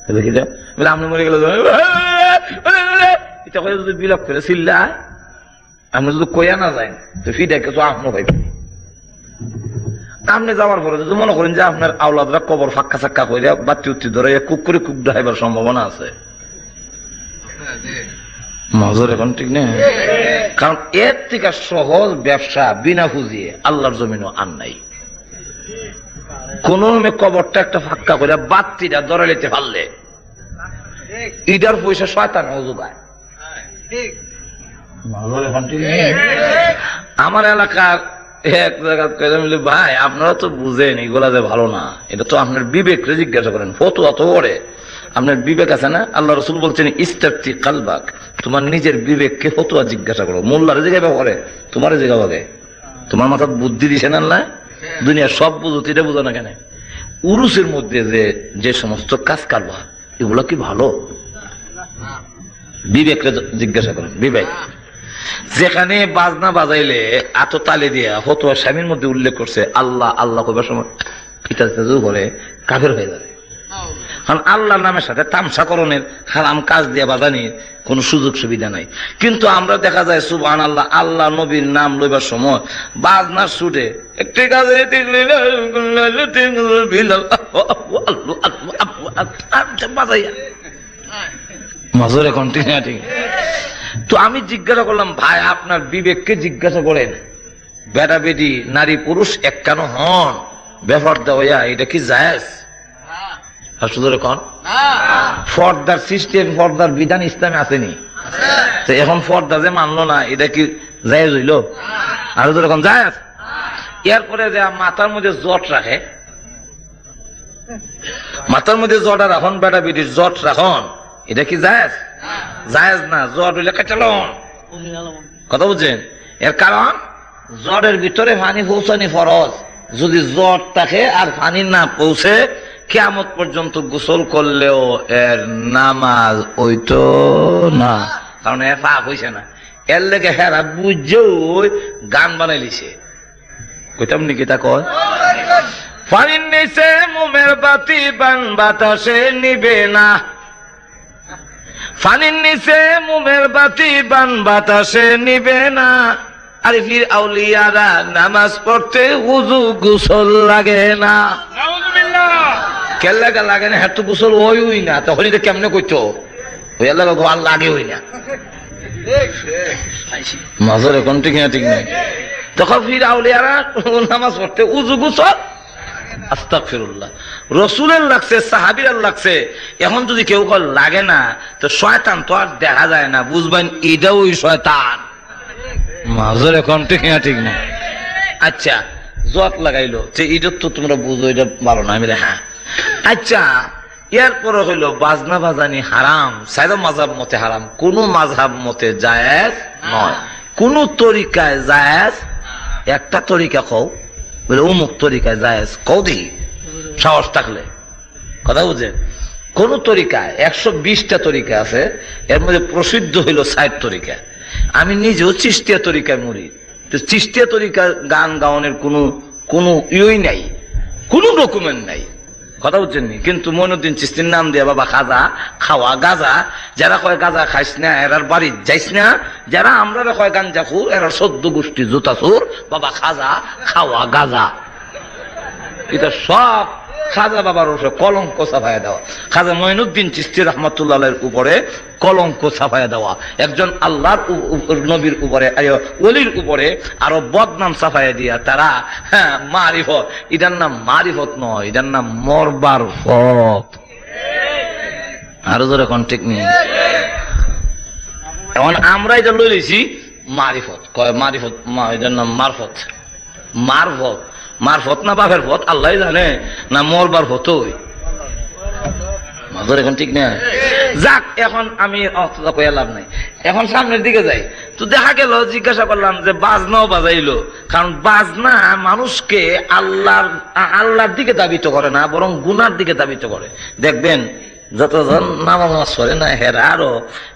বলে আপনি মরে গেলে এটা যদি বিলাপ করে চিল্লা আপনি যদি কইয়া না যায় তো ফিটা কিছু আপনি পাইবেন। আপনি যাওয়ার পরে যদি মনে করেন যে আপনার আওলাদরা কবর ফাঁকা চাক্কা করে বাতি উত্তি ধরে কুক করে কুক ডাইবার সম্ভাবনা আছে, মজুর এখন ঠিক নেই। কারণ এর থেকে সহজ ব্যবসা বিনা পুঁজিয়ে আল্লাহর জমিনও আর নাই। কোন কবরটা একটা ফাঁকা করে বাতিটা ধরে নিতে পারলে ইটার পয়সা শয়তান যোগায়। আমার এলাকার এক জায়গা ভাই আপনারা তো বুঝেন এগুলা যে ভালো না, এটা তো আপনার বিবেককে জিজ্ঞাসা করেন। ফতুয়া তো পড়ে আপনার বিবেক আছে না? আল্লাহ রসুল বলছেন ইস্তাফতি কালবাক, তোমার নিজের বিবেককে ফতুয়া জিজ্ঞাসা করো। মোল্লারে জিজ্ঞাসা করে তোমার জিজ্ঞাসা, তোমার মাথার বুদ্ধি দিছে না আল্লাহ? দুনিয়ার সব বুঝো, এটা বুঝো না কেন? উরুসের মধ্যে যে সমস্ত কাজ কারবার এগুলো কি ভালো? বিবেককে জিজ্ঞাসা করেন। বিবেক যেখানে বাজনা বাজাইলে এত তালে দিয়া ফতোয়া স্বামীর মধ্যে উল্লেখ করছে আল্লাহ আল্লাহ কইবার সময় করে কাফের হয়ে যাবে। কারণ আল্লাহর নামের সাথে তামসাকরণের হারাম কাজ দিয়ে বাজানির কোন সুযোগ সুবিধা নাই। কিন্তু আমরা দেখা যায় সুবহানাল্লাহ আল্লাহ নবীর নাম লইবার সময় বাজনার সুরে একটি কাজে বাজাইয়া মজুরে কন্টিনিউ। ঠিক তো আমি জিজ্ঞাসা করলাম ভাই আপনার বিবেককে জিজ্ঞাসা করেন, বেটা বেটি নারী পুরুষ একখান হন ব্যাপার দেওয়া এটা কি জায়েজ? পর্দার সিস্টেম পর্দার বিধান ইসলামে আসেনি, তো এখন পর্দা যে মানলো না এটা কি জায়েজ হইল? আর এখন জায়েজ। এরপরে যে মাথার মধ্যে জট রাখে, মাথার মধ্যে জট রাখন, বেটা বেটির জট রাখন, এটা কি জায়েজ? জায়েজ না। জট হইলে কাটালন কথা বুঝছেন? এর কারণ জটের ভিতরে পানি পৌঁছানি ফরজ। যদি জট থাকে আর পানি না পৌঁছে কিয়ামত পর্যন্ত গোসল করলেও এর নামাজ হইতো না, কারণ এর পাক হইছে না। এর লেগে হেরা বুঝেও গান বানাই লিছে। কইতাম নাকি তা কয় পানির নিচে মোমের বাতি বান বাতাসে নিবে না, পানির নিচে মোমের বাতি বান বাতাসে নিবে না। আরে ফির আউলিয়ারা নামাজ পড়তে উযু গোসল লাগে না। কেল্লা লাগে না, হেতু গোসল হই না, তখন এটা কেমনে করতো? ওই আল্লাহ ঘর লাগে হই না, নজর এখন ঠিক না? ঠিক নাই। তখন ফির আউলিয়ারা নামাজ পড়তে উযু গোসল আস্তাগফিরুল্লাহ। রসুলের লাগছে, সাহাবীর লাগছে। এখন যদি কেউ লাগে না তো শয়তান তো আর দেখা যায় না, বুঝবেন এটাও শয়তান। মাজর এখন ঠিক না? ঠিক না। আচ্ছা জট লাগাইলো যে এটা তো তোমরা বুঝো এটা ভালো না। আমি হ্যাঁ আচ্ছা। এরপরে হইলো বাজনা বাজানি হারাম, সাইদা মাযহাব মতে হারাম, কোন মাযহাব মতে জায়েজ নয়, কোন তরিকায় জায়েজ। একটা তরিকা কও বলে অমুক তরিকায় জায়েজ, কও দেখি সাহস থাকলে, কথা বুঝেন? কোন তরিকায় 120টা তরিকা আছে, এর মধ্যে প্রসিদ্ধ হইল 60 তরিকা। আমি নিজেও চিশতিয়া তরিকায় মরি, তো চিশতিয়া তরিকা গান গাওয়ানোর কোনো ইয়েই নাই, কোনো ডকুমেন্ট নাই, কথা বুঝছেন? কিন্তু মইনুদ্দিন চিশতির নাম দিয়ে বাবা খাজা খাওয়া গাজা, যারা কয় গাজা খাইস না এরার বাড়ি যাইস না, যারা আমরা কয় গাঞ্জা খুর এরার 14 গোষ্ঠী জুতা চোর, বাবা খাজা খাওয়া গাজা। এটা সব খাজা বাবার উপরে কলঙ্ক ছাপাইয়া দেওয়া, খাজা মঈনুদ্দিন চিশতি রাহমাতুল্লাহের উপরে কলঙ্ক ছাপাইয়া দেওয়া, একজন আল্লাহর নবীর উপরে ওলির উপরে আরো বদনাম ছাপাইয়া দিয়া তারা মারিফত। এটার নাম মারিফত নয়, এটার নাম মরবার ফত। আরো জোরে কোন ঠিক নেই। এখন আমরা এটা লই লইছি মারিফত, কয় মারিফত, এটার নাম মারফত। মারফত মারফত না বাপের পথ আল্লাহ জানে, না মরবার পথ মাজর এখন ঠিক না। যাক এখন আমি লাভ নাই, এখন সামনের দিকে যাই। তো দেখা গেল জিজ্ঞাসা করলাম যে বাজনাও বাজাইলো, কারণ বাজনা মানুষকে আল্লাহর দিকে দাবিত করে না, বরং গুনার দিকে দাবিত করে। দেখবেন যতজন নামাজ পড়ে না হেরা আরো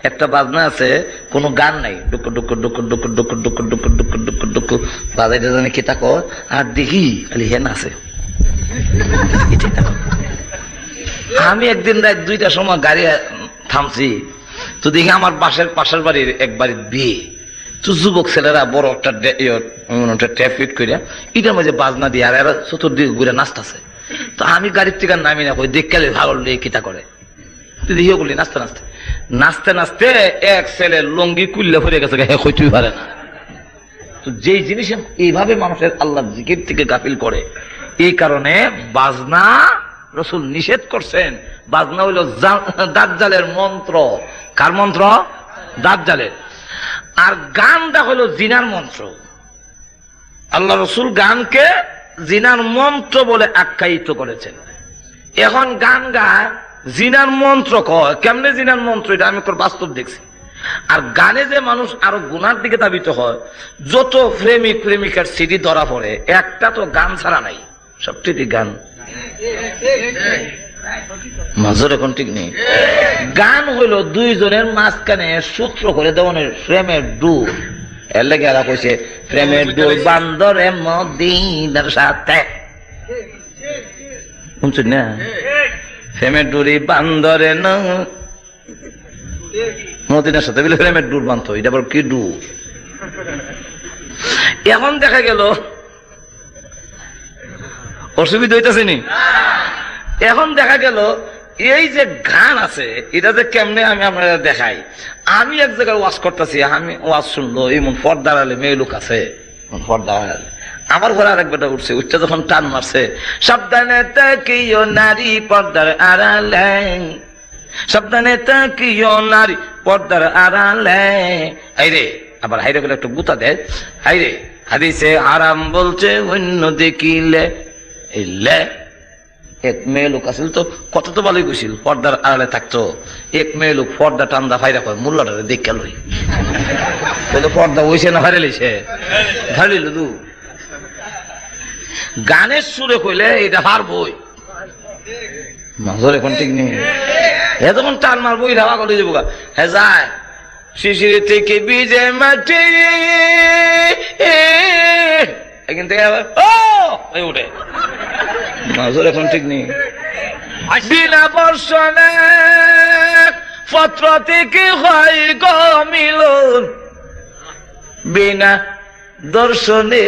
একটা বাজনা আছে, কোন গান নাই, ডুকু ডুকু ডুকু ডুকু ডুকু ডুকু ডুকু ডুকু ডুকু ডুকু বাজাইতে জানে কি তাকো, আর দেখি খালি হেন আছে আমি একদিন রাত 2টার সময় গাড়ি থামছি, তো দেখি আমার পাশের বাড়ির এক বাড়ির বিয়ে, তো যুবক ছেলেরা বড় একটা ট্যাপ ফিট করে এটার মাঝে বাজনা দিয়ে আর এরা চতুর্দিকে ঘুরে নাচতেছে। তো আমি গাড়ির থেকে নামি না, ওই দেখলে ভাগল দিয়ে কিতা করে, দেখিও বলি নাচতে নাচতে নাচতে নাচতে এক ছেলে লঙ্গি কুল্লে ভরে গেছে, হইতেই পারে না। তো যেই জিনিস এইভাবে মানুষের আল্লাহ জিকির থেকে গাফিল করে, এই কারণে বাজনা রাসূল নিষেধ করছেন। বাজনা হইল দাজ্জালের মন্ত্র। কার মন্ত্র? দাজ্জালের। আর গানটা হলো জিনার মন্ত্র। আল্লাহ রাসূল গানকে জিনার মন্ত্র বলে আখ্যায়িত করেছেন। এখন গান গায় জিনার মন্ত্র কয়, কেমনে জিনার মন্ত্র, এটা আমি বাস্তব দেখছি। আর গানে যে মানুষ আরো গুনার দিকে ধাবিত হয়, যত প্রেমিক প্রেমিকার সিডি ধরা পড়ে, একটা তো গান ছাড়া নাই, সবচেয়ে গান। মাজর এখন ঠিক নেই। গান হইল দুইজনের মাঝখানে সূত্র করে দেওয়ানের প্রেমের ডুর। এর লেগে এরা কইছে প্রেমের ডুর বান্দরে মদিনার সাথে, শুনছেন না? প্রেমের ডুরি বান্দরে না মদিনার সাথে বলে প্রেমের ডুর বান্ধ, এটা বল কি ডুর। এখন দেখা গেল অসুবিধা হইতেছে নি। এখন দেখা গেল এই যে গান আছে, এটা যে কেমনে আমি আপনারা দেখাই। আমি এক জায়গায় ওয়াজ করতেছি, আমি ওয়াজ শুনলো, এমন পর্দার আলে মেয়ে লোক আছে, পর্দার আলে আমার ঘরে আরেক বেটা উঠছে, উঠতে যখন টান মারছে, সাবধানে তাকিও নারী পর্দার আড়ালে, সাবধানে তাকিও নারী পর্দার আড়ালে। আইরে আবার হাইরে বলে একটু গুতা দেয়, হাইরে হাদিসে আরাম বলছে অন্য দেখিলে। এক মেয়ে লোক আসিল তো কত তো ভালোই গেছিল, পর্দার আড়ালে থাকতো। এক মেয়ে লোক পর্দা টান্দা ফাইরা কয় মোল্লাটা দেখে লই, পর্দা ওইছে না ফাইরে লইছে, ফাইলিল দু। গানের সুরে কইলে এটা হারবই, মাজর এখন ঠিক নেই। হে তখন টান মারবো, হাওয়া করে যাবো। হ্যাঁ যায় শিশির থেকে বিজে মাটি, এখান থেকে আবার ও উঠে, মাজর এখন ঠিক নেই। বিনা বর্ষণে পত্র থেকে হয় গো মিলন, বিনা দর্শনে।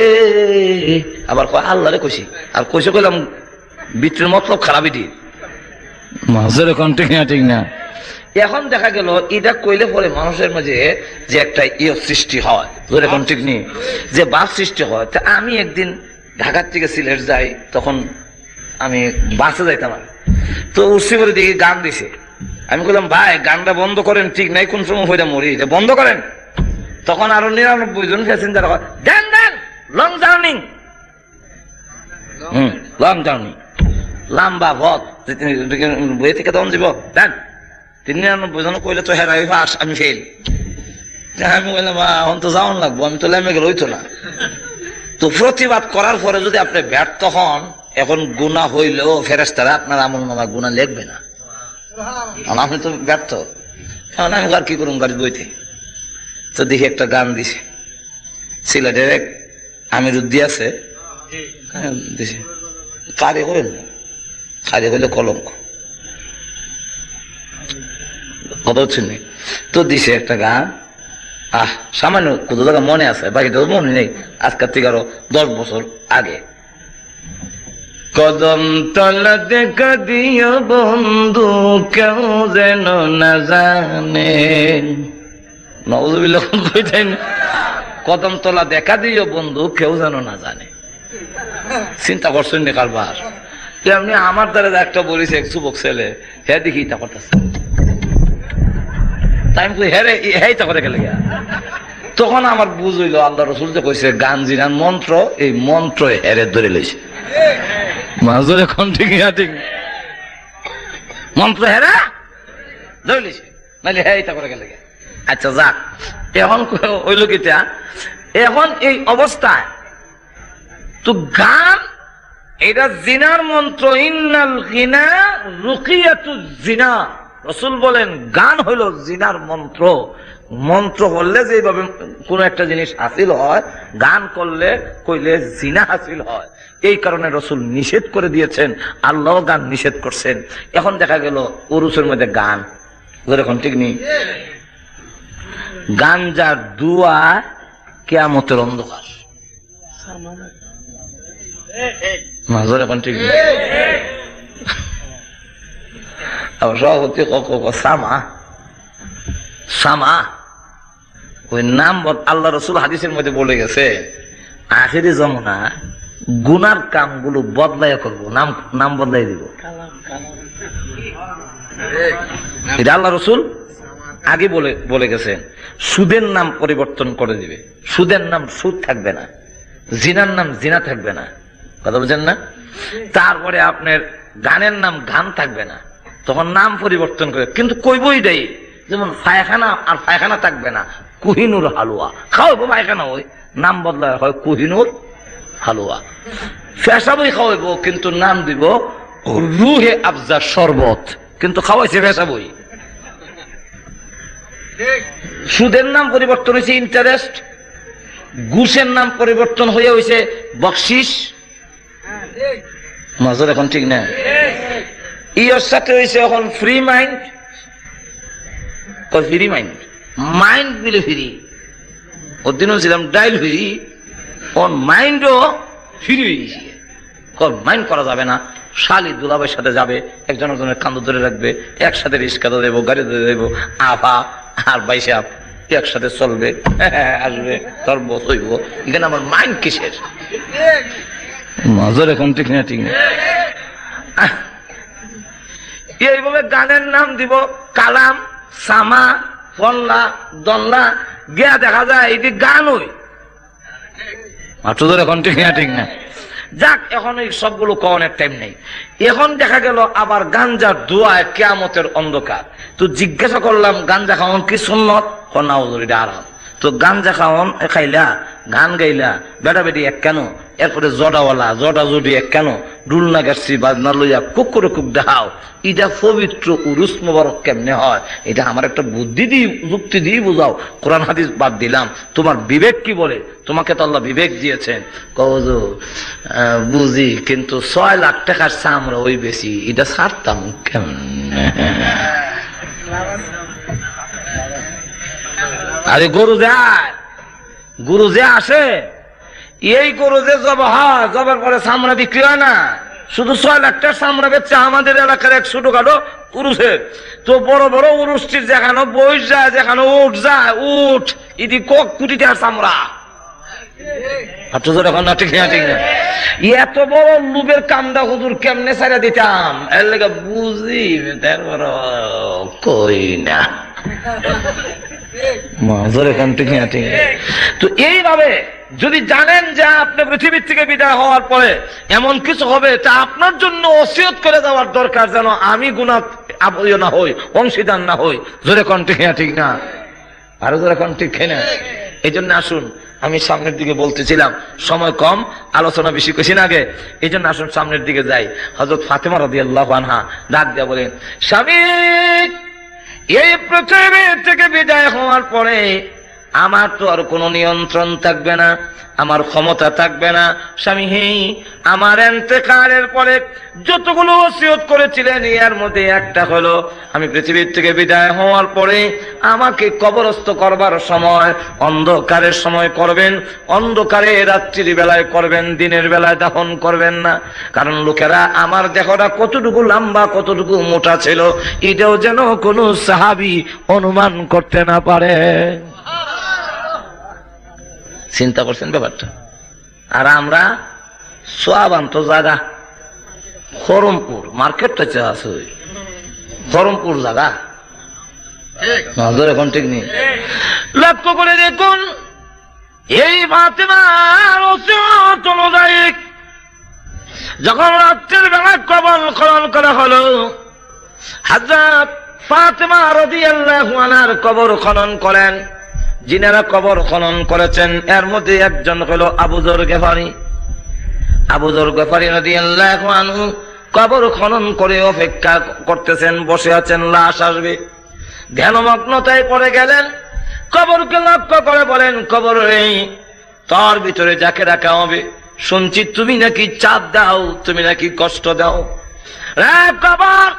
আবার আল্লাহরে কইছি, আর কইছে কইলাম বিত্রের মতলব খারাপই, মাজর এখন ঠিক না, ঠিক না। এখন দেখা গেল এটা কইলে পরে মানুষের মাঝে যে একটা সৃষ্টি হয়, এখন ঠিক নেই, যে বাপ সৃষ্টি হয়। তা আমি একদিন ঢাকার থেকে সিলেট যাই, তখন আমি বাসে যাইতাম, তো উঠছি করে দেখি গান দিছে। আমি বললাম ভাই গানটা বন্ধ করেন, ঠিক নাই কোন সময় হইটা মরি, এটা বন্ধ করেন। তখন আরো 99 জন প্যাসেঞ্জার দেন দেন, লং জার্নি, লং জার্নি, লম্বা পথ, বইয়ে থেকে তখন দিব দেন। 99 জন কইলে তো হেরাই ফাঁস, আমি ফেল। আমি বললাম এখন তো যাওয়ান লাগবো, আমি তো লেমে গেলে হইতো না। তো প্রতিবাদ করার পরে যদি আপনি ব্যর্থ হন, এখন গুনাহ হইলেও ফেরেশতারা আপনার আমলনামা গুনাহ লিখবে না, আপনি তো ব্যর্থ। এখন আমি আর কি করুন গাড়ি বইতে। তো দেখি একটা গান দিছে, সিলেটের এক আমিরুদ্দি আছে, দিছে কারে হইল না, কারে হইলে কলঙ্ক কত হচ্ছে। তো দিছে একটা গান, সামান্য কত জায়গা মনে আছে, বাকিটা মনে নেই, আজকের থেকে আরো 10 বছর আগে। কদম তলা দেখা দিও বন্ধু কেউ যেন না জানে, নওয়াজুবিল্লাহ কইতেন কদম তলা দেখা দিও বন্ধু কেউ যেন না জানে। চিন্তা করছেন নি কারবার? তেমনি আমার দ্বারা একটা বলিছে এক যুবক ছেলে, হ্যাঁ দেখি ইটা করতেছে, তাই আমি হ্যাঁ রে হ্যাঁ তা করে গেলে। তখন আমার বুঝ হইল আল্লাহ রাসূল যে কইছে গান জিনার মন্ত্র, এই মন্ত্র হেরে ধরে লইছে। মাজর এখন ঠিক না, ঠিক মন্ত্র হেরা ধরে লইছে, নাহলে হ্যাঁ তা করে গেলে। আচ্ছা যাক, এখন হইল কিটা, এখন এই অবস্থায় তো গান এটা জিনার মন্ত্র। ইন্নাল গিনা রুকিয়াতুজ জিনা, রাসূল বলেন গান হইল জিনার মন্ত্র। মন্ত্র করলে যেভাবে কোন একটা জিনিস হাসিল হয়, গান করলে কইলে জিনা হাসিল হয়। এই কারণে রসুল নিষেধ করে দিয়েছেন, আল্লাহ গান নিষেধ করছেন। এখন দেখা গেল উরুসের মধ্যে গান, এখন ঠিক নেই। গাঞ্জার দুয়া কিয়ামতের অন্ধকার, এখন ঠিক নেই। সভাপতি সামা সামা ওই নাম আল্লাহ রসুল হাদিসের মধ্যে বলে গেছে, আখেরি জমানা গুনার কামগুলো বদলাই করবো, নাম বদলাই দিব। এটা আল্লাহ রসুল আগে বলে গেছেন। সুদের নাম পরিবর্তন করে দিবে, সুদের নাম সুদ থাকবে না, জিনার নাম জিনা থাকবে না, কথা বলছেন না। তারপরে আপনার গানের নাম গান থাকবে না, তখন নাম পরিবর্তন করে, কিন্তু কইবই দেয়। যেমন পায়খানা আর পায়খানা থাকবে না, কোহিনুর হালুয়া খাওয়াবো, পায়খানা ওই নাম বদলায় হয় কোহিনুর হালুয়া। পেশাবই খাওয়াইবো, কিন্তু নাম দিব রুহে আফজা শরবত, কিন্তু খাওয়াইছে পেশাবই। সুদের নাম পরিবর্তন হয়েছে ইন্টারেস্ট, ঘুষের নাম পরিবর্তন হয়ে হয়েছে বকশিস। নজর এখন ঠিক না। ইয়র সাথে হয়েছে এখন free mind, free mind, mind দিলে ফ্রি। ওর দিনও ছিলাম ডাইল ফ্রি, ওর মাইন্ডও ফ্রি হয়ে গেছে। মাইন্ড করা যাবে না, শালি দুলাবের সাথে যাবে, একজন একজনের কান্দ ধরে রাখবে, একসাথে রিস্কাতে দেবো, গাড়িতে দেবো, আফা আর বাইসাপ একসাথে চলবে, আসবে, তর্ব সইব। এখানে আমার মাইন্ড কিসের? নজর এখন ঠিক না, ঠিক না। এইভাবে গানের নাম দিব কালাম, সামা, ফল্লা, দল্লা, গিয়া দেখা যায় এটি গান হই। এখন ঠিক না, ঠিক না। যাক, এখন এই সবগুলো কওয়ানোর টাইম নেই। এখন দেখা গেল আবার গাঞ্জার দোয়ায় কিয়ামতের অন্ধকার। তো জিজ্ঞাসা করলাম গাঞ্জা খাওয়ান কি সুন্নত? এটা আরাম। তো গাঞ্জা খাওয়ান খাইলা, গান গাইলা, বেটা বেটি এক কেন, এরপরে জডাওয়ালা জডা জডি এক কেন, ডুলনা গাছি বাজনা লইয়া কুকুরে কুক দেখাও, এটা পবিত্র উরুস মোবারক কেমনে হয়? এটা আমার একটা বুদ্ধি দিয়ে যুক্তি দিয়ে বুঝাও। কোরআন হাদিস বাদ দিলাম, তোমার বিবেক কি বলে? তোমাকে তো আল্লাহ বিবেক দিয়েছেন। কবজো বুঝি, কিন্তু 6 লাখ টাকার চামড়া ওই বেশি, এটা ছাড়তাম কেমনে? আরে গরু যায়, গরু যে আসে, এই গরু যে জবা হয়, জবার পরে চামড়া বিক্রি হয় না, শুধু 6 লাখ টাকার চামড়া বেচছে আমাদের এলাকার এক ছোটখাটো উরুসের। তো বড় বড় উরুসটির যেখানে বইস যায়, যেখানে উঠ যায়, উঠ ইদি কোটি টাকার চামড়া। এখন না, ঠিক না, ঠিক না। এত বড় লুবের কামটা হুজুর কেমনে ছাড়া দিতাম, এর লেগে বুঝি তারপর কই না। তো এইভাবে যদি জানেন যে আপনি পৃথিবীর থেকে বিদায় হওয়ার পরে এমন কিছু হবে, তা আপনার জন্য ওসিয়ত করে দেওয়ার দরকার, যেন আমি গুনাহ না হই, অংশীদার না হই। জোরে কোন ঠিক না, ঠিক না, আরো জোরে কোন ঠিক না। এই জন্য আসুন, আমি সামনের দিকে বলতেছিলাম, সময় কম, আলোচনা বেশি করেছি না আগে, এই জন্য আসুন সামনের দিকে যাই। হযরত ফাতেমা রাদিয়াল্লাহু আনহা ডাক দিয়া বলেন, স্বামী, এই পৃথিবী থেকে বিদায় হওয়ার পরে আমার তো আর কোনো নিয়ন্ত্রণ থাকবে না, আমার ক্ষমতা থাকবে না। স্বামী, আমার ইন্তেকালের পরে যতগুলো ওসিয়ত করেছিলেন, এর মধ্যে একটা হলো, আমি পৃথিবীর থেকে বিদায় হওয়ার পরে আমাকে কবরস্থ করবার সময় অন্ধকারের সময় করবেন, অন্ধকারে রাত্রির বেলায় করবেন, দিনের বেলায় দাফন করবেন না। কারণ লোকেরা আমার দেহটা কতটুকু লম্বা, কতটুকু মোটা ছিল, এটাও যেন কোনো সাহাবী অনুমান করতে না পারে। চিন্তা করছেন ব্যাপারটা? আর আমরা সোয়াবান্ত জায়গা, খরমপুর মার্কেটটা আছে, খরমপুর জায়গা, এখন ঠিক নেই। লক্ষ্য করে দেখুন, এই ফাতেমার ওসিয়ত অনুযায়ী যখন রাত্রের বেলা কবর খনন করা হলো, হযরত ফাতেমা রাদিয়াল্লাহু আনহার কবর খনন করেন। যিনারা কবর খনন করেছেন এর মধ্যে একজন হলো আবু যর গেফারি। আবু যর গেফারি রাদিয়াল্লাহু আনহু কবর খনন করে অপেক্ষা করতেছেন, বসে আছেন, লাশ আসবে। ধ্যানমগ্নতায় পড়ে গেলেন। কবরকে লক্ষ্য করে বলেন, কবর এই তার ভিতরে যাকে রাখা হবে, শুনছি তুমি নাকি চাপ দাও, তুমি নাকি কষ্ট দাও। কবর,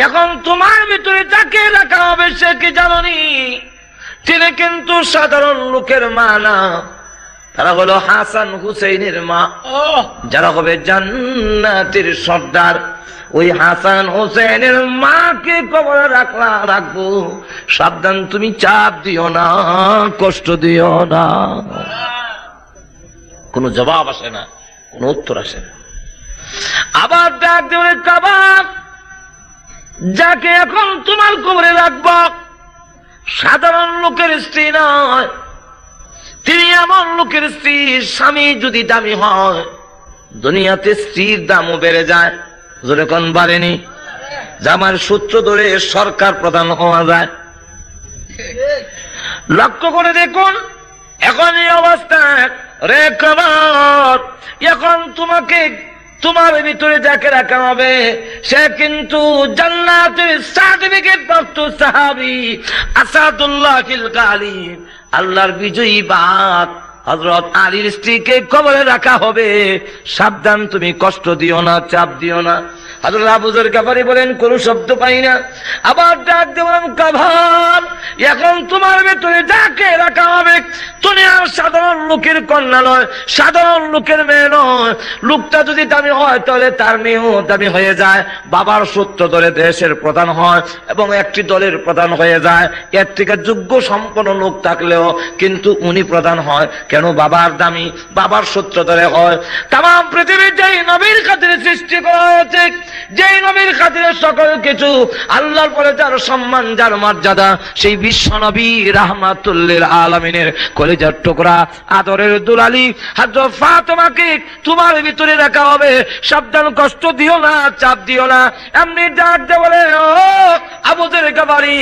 এখন তোমার ভিতরে যাকে রাখা হবে সে কি জানি? তিনি কিন্তু সাধারণ লোকের মা না, তারা হলো হাসান হুসেইনের মা, যারা হবে জান্নাতের সর্দার। ওই হাসান হোসেনের মাকে কবরে রাখবো, সাবধান তুমি চাপ দিও না, কষ্ট দিও না। কোন জবাব আসে না, কোন উত্তর আসে না। আবার ডাক দেবে, কবর, যাকে এখন তোমার কবরে রাখবো সাধারণ লোকের স্ত্রী নয়, তিনি এমন লোকের স্ত্রী, স্বামী যদি দামি হয় দুনিয়াতে স্ত্রীর দামও বেড়ে যায়। যখন বাড়েনি, জামার সূত্র ধরে সরকার প্রধান হওয়া যায়। লক্ষ্য করে দেখুন এখন এই অবস্থা। রে কবর, এখন তোমাকে তোমার ভিতরে যাকে রাখা হবে সে কিন্তু জান্নাতের সার্টিফিকেট প্রাপ্ত সাহাবী আসাদুল্লাহিল গালিব, আল্লাহর বিজয়ী বাগ হযরত আলীর স্ত্রীকে কবরে রাখা হবে, সাবধান তুমি কষ্ট দিও না, চাপ দিও না। হযরত আবু যর গফারি বলেন, কোন শব্দ পাই না। আবার ডাক দিলাম, কবর, এখন তোমার ভিতরে যাকে রাখা হবে তুমি আর সাধারণ লোকের কন্যা নয়, সাধারণ লোকের মেয়ে নয়। লোকটা যদি দামি হয় তাহলে তার মেয়েও দামি হয়ে যায়, বাবার সূত্র ধরে দেশের প্রধান হয় এবং একটি দলের প্রধান হয়ে যায়। এর থেকে যোগ্য সম্পন্ন লোক থাকলেও কিন্তু উনি প্রধান হয় কেন? বাবার দামি, বাবার সূত্র ধরে হয়। তাম পৃথিবীর যেই নবীর খাতিরে সৃষ্টি করা হয়েছে, যেই নবীর খাতিরে সকল কিছু, আল্লাহর পরে যার সম্মান, যার মর্যাদা, সেই বিশ্ব নবী রাহমাতুল লিল আলামিনের কলিজার টুকরা আদরের দুলালি হযরত ফাতেমাকে তোমার ভিতরে রাখা হবে, সাবধান কষ্ট দিও না, চাপ দিও না। এমনি ডাক দে বলে, ও আবু যর গফারি।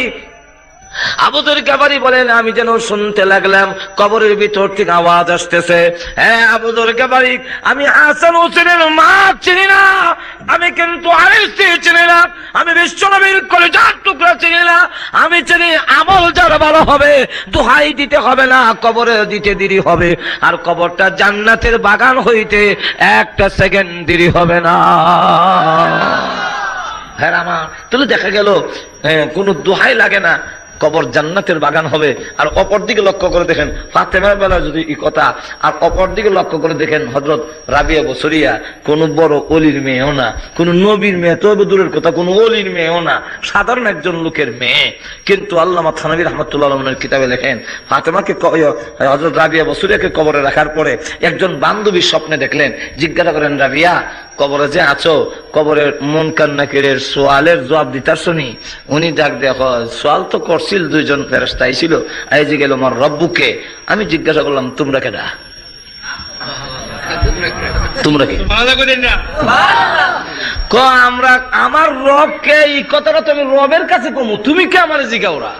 আবু যর গফারি বলেন, আমি যেন শুনতে লাগলাম কবরের ভিতর থেকে আওয়াজ আসতেছে, হ্যাঁ আবু যর গফারি, আমি হাসান হোসেনের মা চিনি না, আমি কিন্তু আলীর স্ত্রী চিনি না, আমি বিশ্বনবীর কলিজার টুকরা চিনি না, আমি চিনি আমল যার ভালো হবে দোহাই দিতে হবে না, কবরে দিতে দেরি হবে, আর কবরটা জান্নাতের বাগান হইতে একটা সেকেন্ড দেরি হবে না। হ্যাঁ আমার তাহলে দেখা গেল কোন দোহাই লাগে না, কবর জান্নাতের বাগান হবে। আর অপর দিকে লক্ষ্য করে দেখেন ফাতেমার বেলা যদি এই কথা, আর অপর দিকে লক্ষ্য করে দেখেন হযরত রাবিয়া বসরিয়া কোন বড় অলির মেয়েও না, কোন নবীর মেয়ে তো দূরের কথা, কোন অলির মেয়েও না, সাধারণ একজন লোকের মেয়ে। কিন্তু আল্লামা থানভী রাহমাতুল্লাহ আলাইহির কিতাবে লেখেন ফাতেমাকে হযরত রাবিয়া বসরিয়াকে কবরে রাখার পরে একজন বান্ধবী স্বপ্নে দেখলেন, জিজ্ঞাসা করেন, রাবিয়া কবরে যে আছো, কবরের মুনকার নাকিরের সোয়ালের জবাব দিতার শুনি? উনি ডাক দেখো, সোয়াল তো করছিল, দুইজন ফেরেশতা আইছিল, আইজি গেল আমার রব্বুকে। আমি জিজ্ঞাসা করলাম, তোমরা কেডা? তোমরা কি? আমরা আমার রবকে। এই কথাটা তুমি রবের কাছে কমু, তুমি কে আমার জিগাওরা?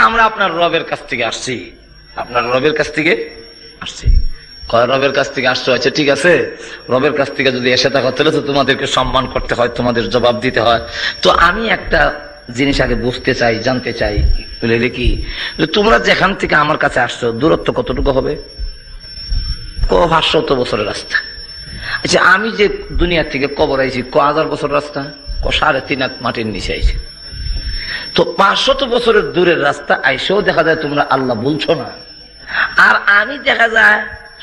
আমরা আপনার রবের কাছ থেকে আসছি, আপনার রবের কাছ থেকে আসছি। রবের কাছ থেকে আসছো, আচ্ছা ঠিক আছে, রবের কাছ থেকে যদি এসে থাকো তাহলে তো তোমাদেরকে সম্মান করতে হয়, তোমাদের জবাব দিতে হয়। তো আমি একটা জিনিস আগে বুঝতে চাই, জানতে চাই, বলে কি তোমরা যেখান থেকে আমার কাছে আসছো দূরত্ব কতটুকু হবে? 500 বছরের রাস্তা। আচ্ছা আমি যে দুনিয়া থেকে কবর আইছি 1000 বছর রাস্তা, 3.5 মাটির নিচে আইছি। তো 500 বছরের দূরের রাস্তা আইসেও দেখা যায় তোমরা আল্লাহ বলছো না, আর আমি দেখা যায়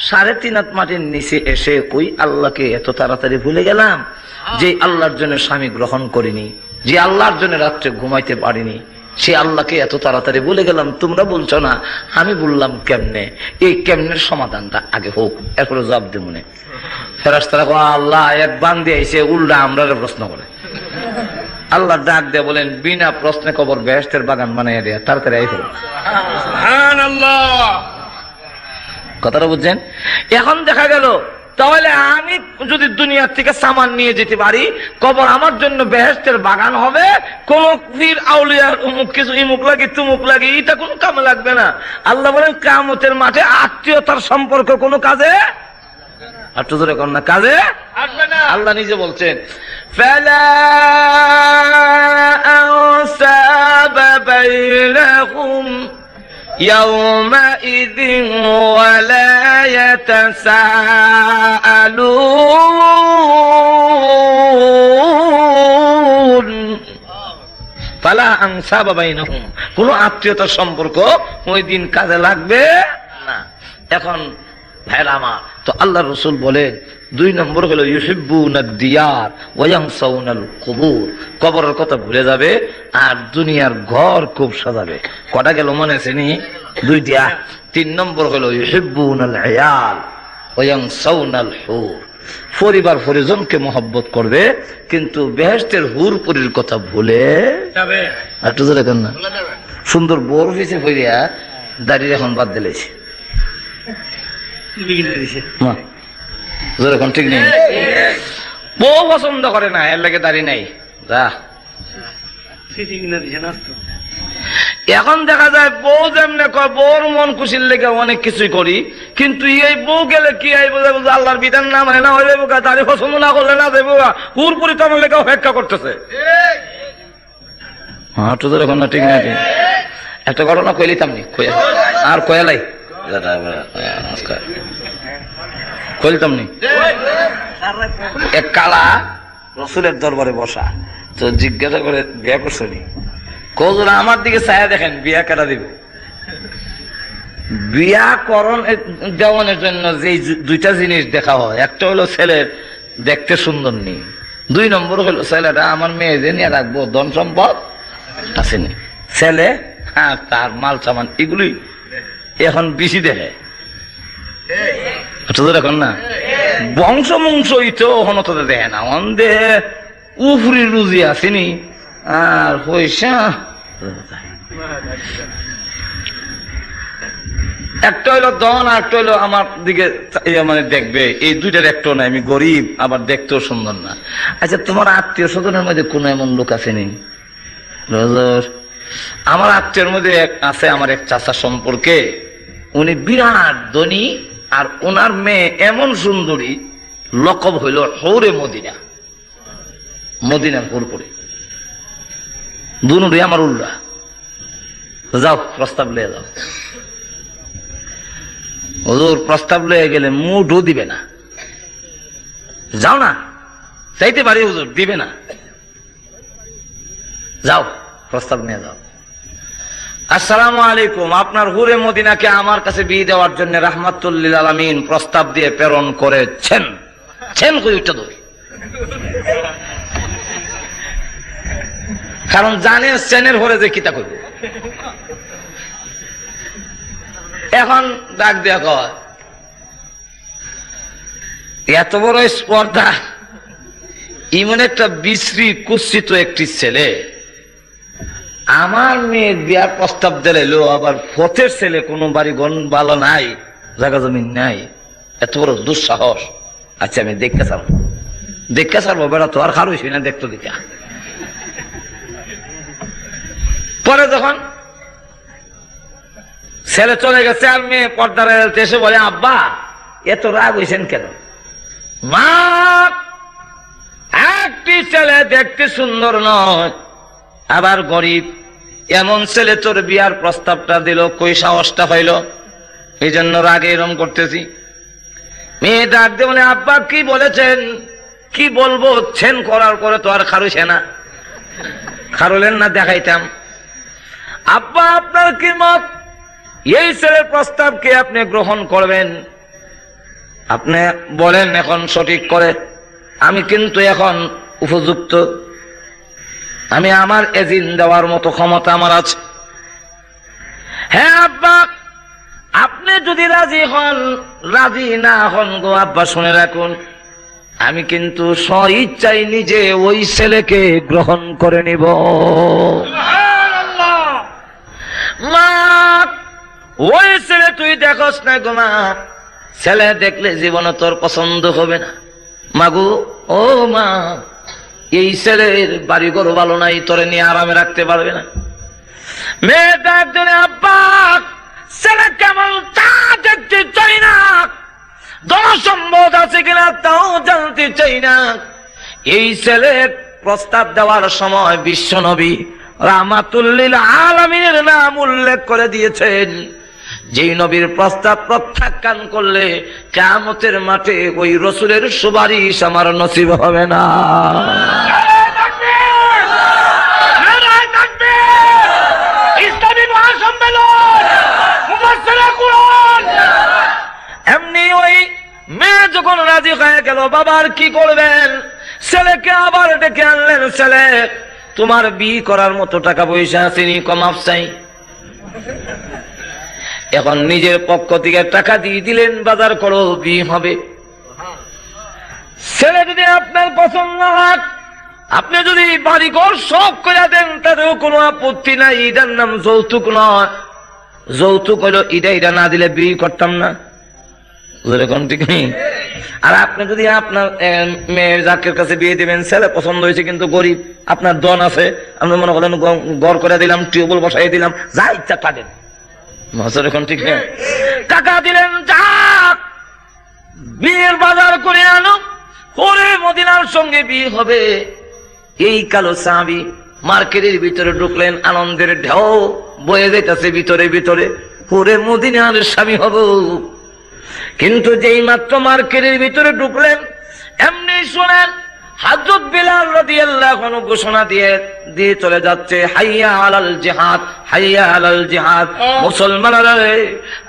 3.5 মাটির নিচে এসে ওই আল্লাহকে এত তাড়াতাড়ি ভুলে গেলাম, যে আল্লাহর জন্য স্বামী গ্রহণ করিনি, যে আল্লাহর জন্য রাত্রে ঘুমাইতে পারিনি, সে আল্লাহকে এত তাড়াতাড়ি ভুলে গেলাম। তোমরা বলছো না, আমি বললাম কেমনে? এই কেমনের সমাধানটা আগে হোক, এরপরে জবাব দেব মনে। ফেরেশতারা আল্লাহ এক বান্দে আইছে, উল্টা আমরা প্রশ্ন করে। আল্লাহ ডাক দিয়ে বলেন, বিনা প্রশ্নে কবর বেহেশতের বাগান বানাইয়া দেয়া, তাড়াতাড়ি আইছো। সুবহানাল্লাহ। কথাটা বুঝছেন? এখন দেখা গেল তাহলে আমি যদি দুনিয়া থেকে সামান নিয়ে যেতে পারি, কবর আমার জন্য বেহেশতের বাগান হবে। কোন পীর আউলিয়ার অমুক কিছু ইমুক লাগে তুমুক লাগে, এটা কোনো কামে লাগবে না। আল্লাহ বলেন কিয়ামতের মাঠে আত্মীয়তার সম্পর্ক কোনো কাজে আর তো ধরে কর না, কাজে আসবে না। আল্লাহ নিজে বলছেন ফালা আনসাবা বাইনাহুম ইয়াওমাইযিন ওয়ালা ইয়াতাসাআলুন। ফালা আনসাবা বাইনাহুম, কোন আত্মীয়তার সম্পর্ক ওই দিন কাজে লাগবে না। এখন ভাইরা আমার, তো আল্লাহ রসুল বলেন 2 নম্বর হলো ইউহিব্বুনাদ দিয়ার ওয়া ইয়ানসাউনাল কুবুর, কবরের কথা ভুলে যাবে আর দুনিয়ার ঘর খুব সাজাবে। কটা গেল মনে আছে নি? 2টা। 3 নম্বর হলো ইউহিব্বুনাল আয়াল ওয়া ইয়ানসাউনাল হুর, পরিবার পরিজনকে মহব্বত করবে কিন্তু বেহেশতের হুর পুরীর কথা ভুলে যাবে। একটু ধরে কেন না, সুন্দর বোর হয়েছে হইয়া দাঁড়িয়ে এখন বাদ দিলেছে এখন ঠিক নেই, বউ পছন্দ করে না, এর লাগে দাঁড়িয়ে নাই যা। এখন দেখা যায় বউ যেমনে কয় বউর মন খুশির লেগে অনেক কিছুই করি, কিন্তু এই বউ গেলে কি আল্লাহর বিধান না মানে না হয়ে যাবো, দাঁড়িয়ে পছন্দ না করলে না দেবো, পুরোপুরি তো আমার লেগে অপেক্ষা করতেছে। হ্যাঁ তো এখন না, ঠিক না? একটা ঘটনা কইলিতাম নি আর কয়ালাই কইলিতাম নি, এক কালা রসুলের দরবারে বসা, তো জিজ্ঞাসা করে বিয়া করছো নি? কজোরা আমার দিকে ছায়া দেখেন, বিয়া কেটা দিব? বিয়াকরণ দেওয়ানোর জন্য যে 2টা জিনিস দেখা হয়, একটা হলো ছেলের দেখতে সুন্দর নেই, 2 নম্বর হলো ছেলেটা আমার মেয়ে যে নিয়ে রাখবো ধন সম্পদ আসেনি, ছেলে হ্যাঁ তার মাল সামান এগুলি এখন বেশি দেখে। এখন না বংশ মংশ ইতো হনত দেখে না, অন্ধে উফরি রুজি আসেনি আর পয়সা। একটা হইলো দন আর একটা হইলো আমার দিকে মানে দেখবে, এই 2টার একটা নাই, আমি গরিব আবার দেখতেও সুন্দর না। আচ্ছা তোমার আত্মীয় স্বজনের মধ্যে কোন এমন লোক আসেনি? আমার আত্মীয়ের মধ্যে আছে আমার এক চাচা সম্পর্কে, উনি বিরাট ধনী আর ওনার মেয়ে এমন সুন্দরী, লকব হইল হৌরে মদিনা, মদিনার হুর করে। দুনুরি আমার উল্লা, যাও প্রস্তাব লয়ে যাও। হুজুর প্রস্তাব লয়ে গেলে মুডও দিবে না, যাও না, চাইতে পারি হুজুর, দিবে না, যাও প্রস্তাব নিয়ে যাও। আসসালামু আলাইকুম, আপনার হুরে মদিনাকে আমার কাছে বিয়ে দেওয়ার জন্য রাহমাতুল লিল আলামিন প্রস্তাব দিয়ে প্রেরণ করেছেন। কারণ জানে সেনের হরে যে কিতা করবে। এখন ডাক দেয়া কয় এত বড় স্পর্ধা, ইমন একটা বিশ্রী কুৎসিত একটি ছেলে আমার মেয়ের বিয়ার প্রস্তাব দিলো, আবার ফতের ছেলে, কোনো বাড়ি গন ভালো নাই, জায়গা জমিন নাই, এত বড় দুঃসাহস। আচ্ছা আমি দেখতে চাবো বেড়া তো আর খারো না দেখতো দিকা। পরে যখন ছেলে চলে গেছে আর মেয়ে পর্দার এসে বলে আব্বা এত রাগ হয়েছেন কেন? মা একটি ছেলে দেখতে সুন্দর নয় আবার গরিব, এমন ছেলে তোর বিয়ার প্রস্তাবটা দিল, কই সাহসটা পাইল, এই জন্য রাগে এরম করতেছি। মেয়ে ডাক দিয়ে বলে আব্বা কি বলেছেন? কি বলবো, ছেন করার পরে তো আর খারুছে না, খারুলেন না দেখাইতাম। আব্বা আপনার কি মত, এই ছেলের প্রস্তাবকে আপনি গ্রহণ করবেন? আপনি বলেন এখন সঠিক করে, আমি কিন্তু এখন উপযুক্ত, আমি আমার এজিন দেওয়ার মতো ক্ষমতা আমার আছে। হ্যাঁ আব্বা আপনি যদি রাজি হন, রাজি না হন গো আব্বা শুনে রাখুন, আমি কিন্তু স্বইচ্ছায় নিজে ওই ছেলেকে গ্রহণ করে নিব। মা ওই ছেলে তুই দেখোস না গো মা, ছেলে দেখলে জীবনে তোর পছন্দ হবে না। মাগু ও মা, এই ছেলের বাড়ি ঘর ভালো নাই, তোরে নিয়ে আরামে রাখতে পারবে না। মেয়েটা একজনে আব্বা ছেলে কেমন তা দেখতে চাই না, ধন সম্পদ আছে কিনা তাও জানতে চাই না। এই ছেলে প্রস্তাব দেওয়ার সময় বিশ্বনবী রাহমাতুল লিল আলামিনের নাম উল্লেখ করে দিয়েছেন। যেই নবীর প্রস্তাব প্রত্যাখ্যান করলে কিয়ামতের মাঠে ওই রাসূলের সুপারিশ আমার নসিব হবে না। এমনি ওই মেয়ে যখন রাজি হয়ে গেল, বাবার কি করবেন? ছেলেকে আবার ডেকে আনলেন। ছেলে, তোমার বিয়ে করার মতো টাকা পয়সা আসেনি, কমাপ চাই। এখন নিজের পক্ষ থেকে টাকা দিয়ে দিলেন, বাজার করো, বিয়ে হবে। ছেলে যদি আপনার পছন্দ হয়, আপনি যদি বাড়িঘর সব করে দেন তাতেও কোনো আপত্তি নাই। এটার নাম যৌতুক নয়। যৌতুক হলো এটা না দিলে বিয়ে করতাম না। ঠিক নেই? আর আপনি যদি আপনার মেয়ের জাকের কাছে বিয়ে দিবেন, ছেলে পছন্দ হয়েছে কিন্তু গরিব, আপনার দন আছে, আপনি মনে করেন ঘর করে দিলাম, টিউবওয়েল বসাই দিলাম, যা ইচ্ছা তা দেন। এখন ঠিক নেই, টাকা দিলেন, যা বিয়ের বাজার করে আনো, করে মদিনার সঙ্গে বিয়ে হবে। এই কালো সাহাবী মার্কেটের ভিতরে ঢুকলেন, আনন্দের ঢেউ বয়ে যাইতেছে ভিতরে ভিতরে, করে মদিনার স্বামী হব। কিন্তু যেই মাত্র মার্কেটের ভিতরে ঢুকলেন, এমনি শোনেন হযরত বিলাল রাদিয়াল্লাহু আনহু ঘোষণা দিয়ে চলে যাচ্ছে, হাইয়া আলাল জিহাদ, হাইয়া আলাল জিহাদ। মুসলমানরা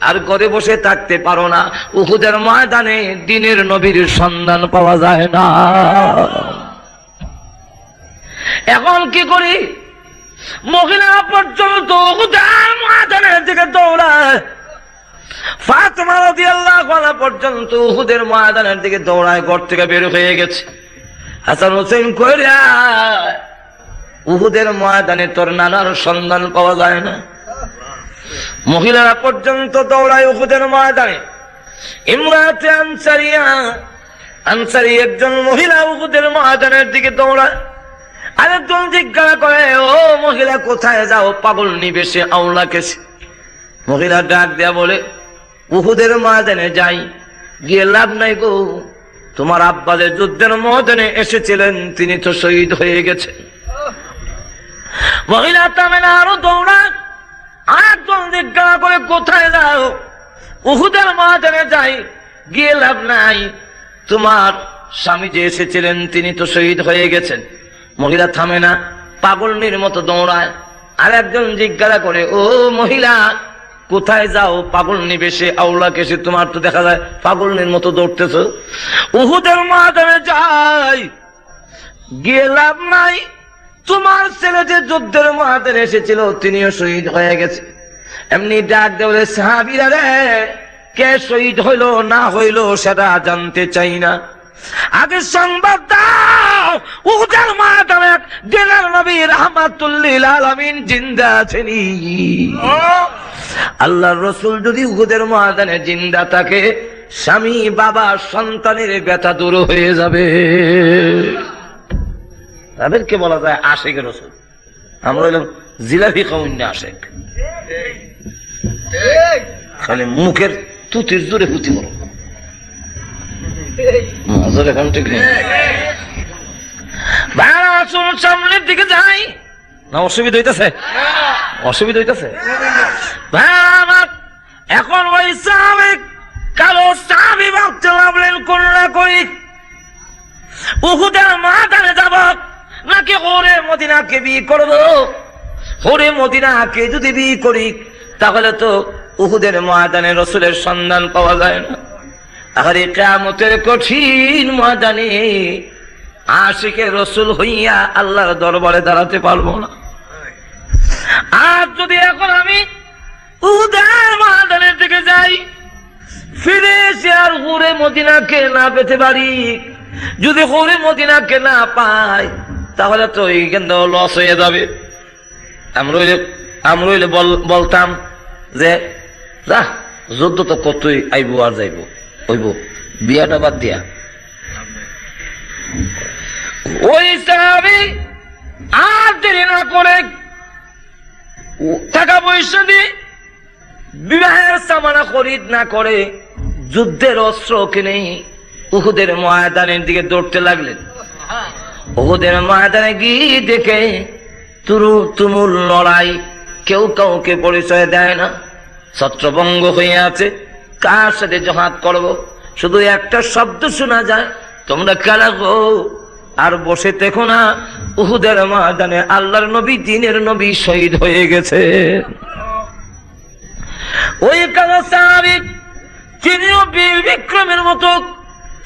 আর ঘরে বসে থাকতে পারো না, উহুদের ময়দানে দ্বীনের নবীর সন্ধান পাওয়া যায় না। এখন কি করি? মহিলা পর্যন্ত উহুদের ময়দানের দিকে দৌড়ায়, ফাতেমা রাদিয়াল্লাহু আনহা পর্যন্ত উহুদের ময়দানের দিকে দৌড়ায়, ঘর থেকে বের হয়ে গেছে। হাসান হোসেন কইরা, উহুদের ময়দানে তোর নানার সন্ধান পাওয়া যায় না। মহিলারা পর্যন্ত দৌড়ায় উহুদের ময়দানে। ইমরাতে আনসারী একজন মহিলা উহুদের ময়দানের দিকে দৌড়ায়। আরেকজন জিজ্ঞাসা করে, ও মহিলা কোথায় যাও? পাগল নিবেশে আওলা কেছে। মহিলা ডাক দেয়া বলে, উহুদের ময়দানে যাই, গিয়ে লাভ নাই গো, তোমার আব্বা যে যুদ্ধের ময়দানে এসেছিলেন তিনি তো শহীদ হয়ে গেছেন। মহিলা থামে না, আরো দৌড়ায়। আরেকজন জিজ্ঞাসা করে, কোথায় যাও? উহুদের ময়দানে যাই, গিয়ে লাভ নাই, তোমার স্বামী যে এসেছিলেন তিনি তো শহীদ হয়ে গেছেন। মহিলা থামে না, পাগলনির মতো দৌড়ায়। আর একজন জিজ্ঞাসা করে, ও মহিলা কোথায় যাও? পাগল নিবেশে আওলা কেসে, তোমার তো দেখা যায় পাগলনির মতো দৌড়তেছ। উহুদের ময়দানে যাই, গিয়ে লাভ নাই, তোমার ছেলে যে যুদ্ধের ময়দানে এসেছিল তিনিও শহীদ হয়ে গেছে। এমনি ডাক দেওয়া, সাহাবীরা রে, কে শহীদ হইল না হইল সেটা জানতে চাই না, আগে সংবাদ দাও উহুদের ময়দানে দ্বীনের নবী রাহমাতুল লিল আলামিন জিন্দা আছেনি। আল্লাহর রাসূল যদি উহুদের ময়দানে জিন্দা থাকে, স্বামী বাবা সন্তানের ব্যথা দূর হয়ে যাবে। তাদেরকে বলা যায় আশিকের রাসূল। আমরা হলাম জিলাপি কওমি আশিক, খালি মুখের তুতির জোরে পুঁতি বড়। এখন ঠিক নেই, সামনের দিকে যাই না, অসুবিধা হইতেছে, অসুবিধা হইতেছে। এখন ওই সাহাবী কালো সাহাবী ভাবতে লাগলেন, কোনটা করি, উহুদের ময়দানে যাব নাকি হরে মদিনাকে বিয়ে করবো? হরে মদিনাকে যদি বিয়ে করি তাহলে তো উহুদের ময়দানে রাসূলের সন্ধান পাওয়া যায় না। আরে কিয়ামতের কঠিন ময়দানে আশিকের রাসূল হইয়া আল্লাহর দরবারে দাঁড়াতে পারবো না। আর যদি এখন আমি উহুদের ময়দানের দিকে যাই, ফিরে এসে আর হুরে মদিনাকে না পেতে পারি, যদি হুরে মদিনাকে না পাই তাহলে তো এইখান লস হয়ে যাবে। আমরা বলতাম যে যুদ্ধ তো কতই আইব আর যাইব, হইব, বিয়াটা বাদ দিয়া। ওই সাহাবী আর দেরি না করে টাকা পয়সা দিয়ে বিবাহের সামানা খরিদ না করে যুদ্ধের অস্ত্র কিনে উহুদের ময়দানের দিকে দৌড়তে লাগলেন। উহুদের ময়দানে গিয়ে দেখে তুমুল লড়াই, কেউ কাউকে পরিচয় দেয় না, ছত্রভঙ্গ হয়ে আছে, কার সাথে জহাদ করব? শুধু একটা শব্দ শোনা যায়, তোমরা কারা গো? আর বসে দেখো না, উহুদের ময়দানে আল্লাহর নবী, দ্বীনের নবী শহীদ হয়ে গেছে। ওই কালো সাহাবী তিনিও বীর বিক্রমের মতো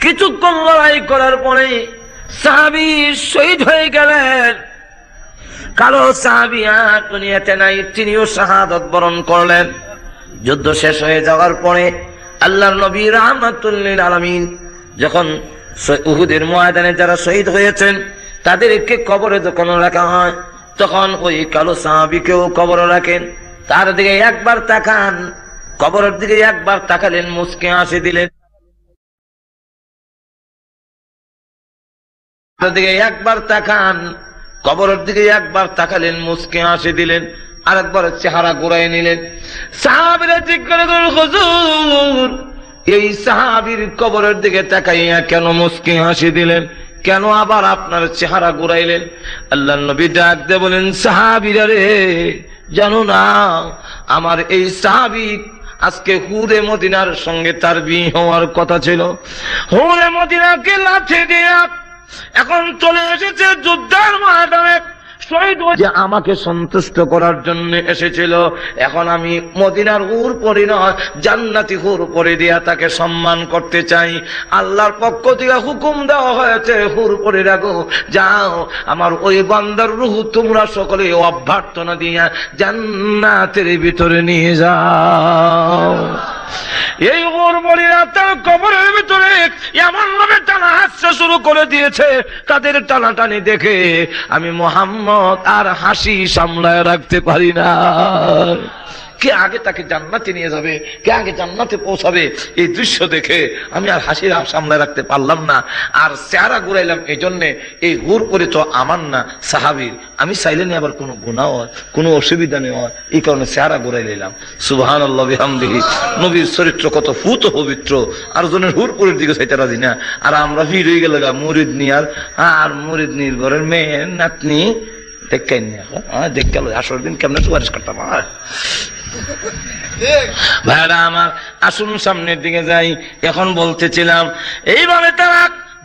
কিছুক্ষণ লড়াই করার পরে সাহাবী শহীদ হয়ে গেলেন। কালো সাহাবী আর দুনিয়াতে নাই, তিনিও শাহাদাত বরণ করলেন। যুদ্ধ শেষ হয়ে যাওয়ার পরে আল্লাহর নবী রাহমাতুল লিল আলামিন যখন উহুদের ময়দানে যারা শহীদ হয়েছেন তাদেরকে কবরে যখন রাখা হয়, তখন ওই কালো সাহাবীকেও কবরে রাখেন। তার দিকে একবার তাকান, কবরের দিকে একবার তাকালেন, মুচকি হাসি দিলেন। দিকে একবার তাকান, কবরের দিকে একবার তাকালেন, মুচকি হাসি দিলেন, আরেকবার চেহারা ঘুরাই নিলেন। সাহাবীরা জিজ্ঞাসা করলেন, হুজুর এই সাহাবীর কবরের দিকে তাকাইয়া কেন মুচকি হাসি দিলেন, কেন আবার আপনার চেহারা ঘুরাইলেন? আল্লাহর নবী ডাক দিয়ে বলেন, সাহাবীরা রে, জানো না আমার এই সাহাবী আজকে হুরে মদিনার সঙ্গে তার বিয়ে হওয়ার কথা ছিল, হুরে মদিনাকে লাথি দিয়া এখন চলে এসেছে যুদ্ধের ময়দানে শহীদ হয়ে, আমাকে সন্তুষ্ট করার জন্য এসেছিল। এখন আমি মদিনার হুর পরি নয়, জান্নাতি হুর পরি দিয়া তাকে সম্মান করতে চাই। আল্লাহর পক্ষ থেকে হুকুম দেওয়া হয়েছে, হুর পরি রাখো, যাও আমার ওই বান্দার রূহ তোমরা সকলে অভ্যর্থনা দিয়া জান্নাতের ভিতরে নিয়ে যাও। এই হুর পরিরা তার কবরের ভিতরে এমন ভাবে টানা হাসতে শুরু করে দিয়েছে, তাদের টানাটানি দেখে আমি মুহাম্মদ আর হাসি সামলায় রাখতে পারি না। কে আগে তাকে জান্নাতে নিয়ে যাবে, কে আগে জান্নাতে পৌঁছাবে, এই দৃশ্য দেখে আমি আর হাসি সামলায় রাখতে পারলাম না, আর চেহারা ঘুরাইলাম। এই জন্যে এই হুর করে তো আমার না, সাহাবীর। আমি চাইলে নি আবার কোনো গুনাহ হয়, কোনো অসুবিধা নেই হয়, এই কারণে চেহারা ঘুরাই নিলাম। সুবহানাল্লাহ বিহামদিহি। নবীর চরিত্র কত ফুত পবিত্র, আর জনের হুর পরের দিকে চাইতে রাজি না। আর আমরা ভিড় হয়ে গেল মুরিদ নিয়ার, আর মুরিদ নির ঘরের মেয়ে নাতনি দেখে দেখে আসর দিন কেমন সুপারিশ করতাম। ভাইরা আমার, আসুন সামনের দিকে যাই। এখন বলতেছিলাম এইভাবে তারা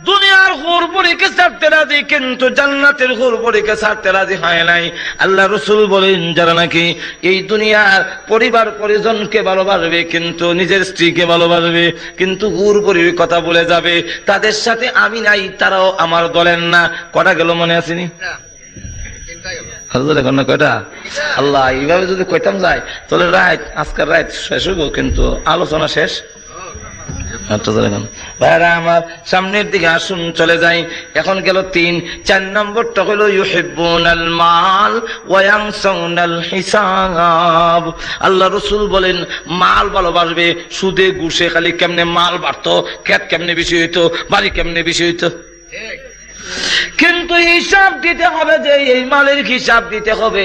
দুনিয়ার হুর পরীকে ছাড়তে রাজি, কিন্তু জান্নাতের হুর পরীকে ছাড়তে রাজি হয় নাই। আল্লাহ রাসূল বলেন, যারা নাকি এই দুনিয়ার পরিবার পরিজনকে ভালোবাসবে, কিন্তু নিজের স্ত্রীকে ভালোবাসবে, কিন্তু হুর পরীর কথা বলে যাবে, তাদের সাথে আমি নাই, তারাও আমার দলের না। কটা গেল মনে আসেনি? কয়টা? আল্লাহ, এইভাবে যদি কইতাম যায় তাহলে রাত, আজকের রাত শেষ হইব, কিন্তু আলোচনা শেষ। ভাইরা আমার, সামনের দিকে আসুন, চলে যাই। এখন গেল 3। 4 নম্বরটা হলো ইউহিব্বুনাল মাল ওয়া ইয়ানসাউনাল হিসাব। আল্লাহ রাসূল বলেন, মাল ভালোবাসবে, সুদে ঘুষে খালি কেমনে মাল বাড়তো, ক্ষেত কেমনে বেশি হইতো, বাড়ি কেমনে বেশি হইতো, কিন্তু হিসাব দিতে হবে, যে এই মালের হিসাব দিতে হবে।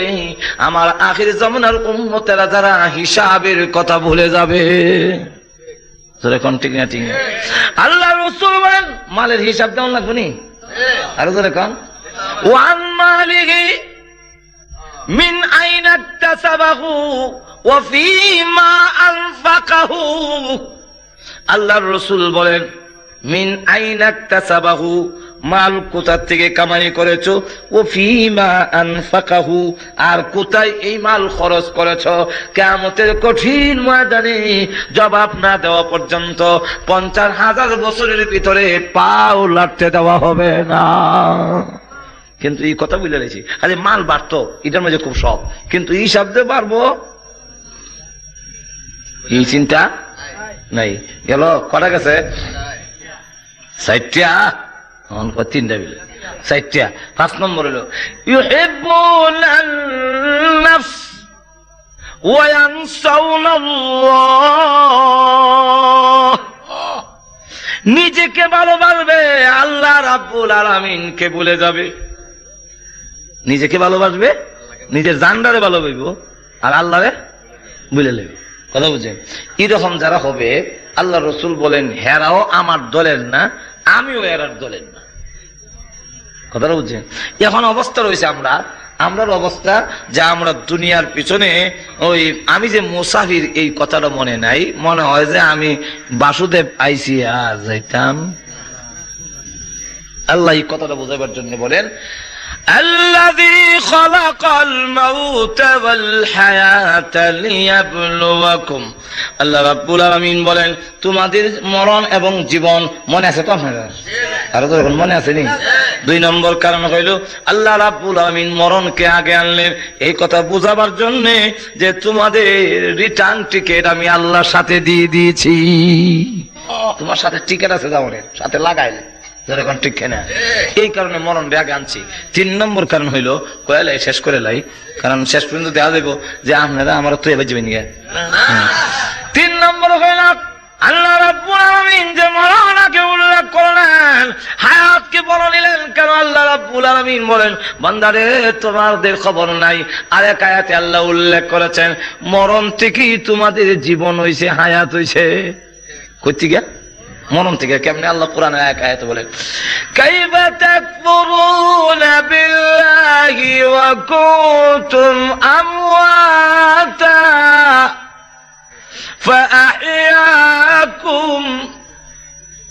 আমার আখির জামানার উম্মতেরা যারা হিসাবের কথা ভুলে যাবে, ঠিক না? ঠিক না? আল্লাহ রাসূল বলেন, মালের হিসাব দেওয়া লাগবে নি। আর জোরে কোন, ওয়ান মালিহি মিন আইনা ইকতাসাবাহু ওয়া ফীমা আনফাকাহু। আল্লাহর রাসূল বলেন, মিন আইনা ইকতাসাবাহু, মাল কোথা থেকে কামাই করেছো, ও ফীমা আনফাকাহু, আর কোথায় এই মাল খরচ করেছো। কিয়ামতের কঠিন ময়দানে জবাব না দেওয়া পর্যন্ত 50,000 বছরের ভিতরে পাও লাগতে দেওয়া হবে না। কিন্তু এই কথা বলে রেখেছি, খালি মাল বাড়তো, এটার মধ্যে খুব শখ, কিন্তু এই শব্দে পারবো, এই চিন্তা নাই। গেল কটা গেছে? 60টা। 3টা বিলে 60টা। 5 নম্বর হলো ইউহিব্বুনান নাফস ওয়া ইয়ানসাউনাল্লাহ। নিজেকে ভালোবাসবে, আল্লাহ রাব্বুল আলামিনকে ভুলে যাবে। নিজেকে ভালোবাসবে, নিজের জানদারে ভালোবাসবো, আর আল্লাহরে ভুলে নেবে। কথা বুঝেন? এরকম যারা হবে আল্লাহ রসুল বলেন হেরাও আমার দলের না, আমিও এরার দলের না। কথাটা বুঝছেন? এখন অবস্থা রয়েছে আমরার অবস্থা যে আমরা দুনিয়ার পিছনে ওই আমি যে মুসাফির এই কথাটা মনে নাই, মনে হয় যে আমি বাসুদেব আইসি আর যাইতাম। আল্লাহ এই কথাটা বোঝাবার জন্য বলেন الذي خلق الموت والحياة ليبلوكم। আল্লাহ রাব্বুল আলামিন বলেন তোমাদের মরণ এবং জীবন মনে আছে তো আপনাদের? আরো তো মনে আছে নি? 2 নম্বর কারণ হইল আল্লাহ রাব্বুল আলামিন মরণকে আগে আনলেন এই কথা বোঝাবার জন্য যে তোমাদের রিটার্ন টিকেট আমি আল্লাহর সাথে দিয়ে দিয়েছি। তোমার সাথে টিকেট আছে, যাওয়ার সাথে লাগাইলে যেরকম ঠিক না, এই কারণে মরণ আগে আনছি। 3 নম্বর কারণ হইল কয়ালাই শেষ করে লাই, কারণ শেষ পর্যন্ত দেওয়া যাবো যে আপনারা আমরা তো এবার যাবেন। 3 নম্বর হইল আল্লাহ রাব্বুল আলামিন যে মরণকে উল্লেখ করলেন, হায়াতকে বলে নিলেন কেন? আল্লাহ রাব্বুল আলামিন বলেন বান্দারে তোমাদের খবর নাই। আরেক আয়াতে আল্লাহ উল্লেখ করেছেন মরণ থেকেই তোমাদের জীবন হইছে, হায়াত হইছে। কই থেকে? মরণ থেকে। কেমনে? আল্লাহ কোরআনে এক আয়াতে বলেন কাইফা তাকফুরুনা বিল্লাহি ওয়া কুনতুম আমওয়াতা ফাআহইয়াকুম।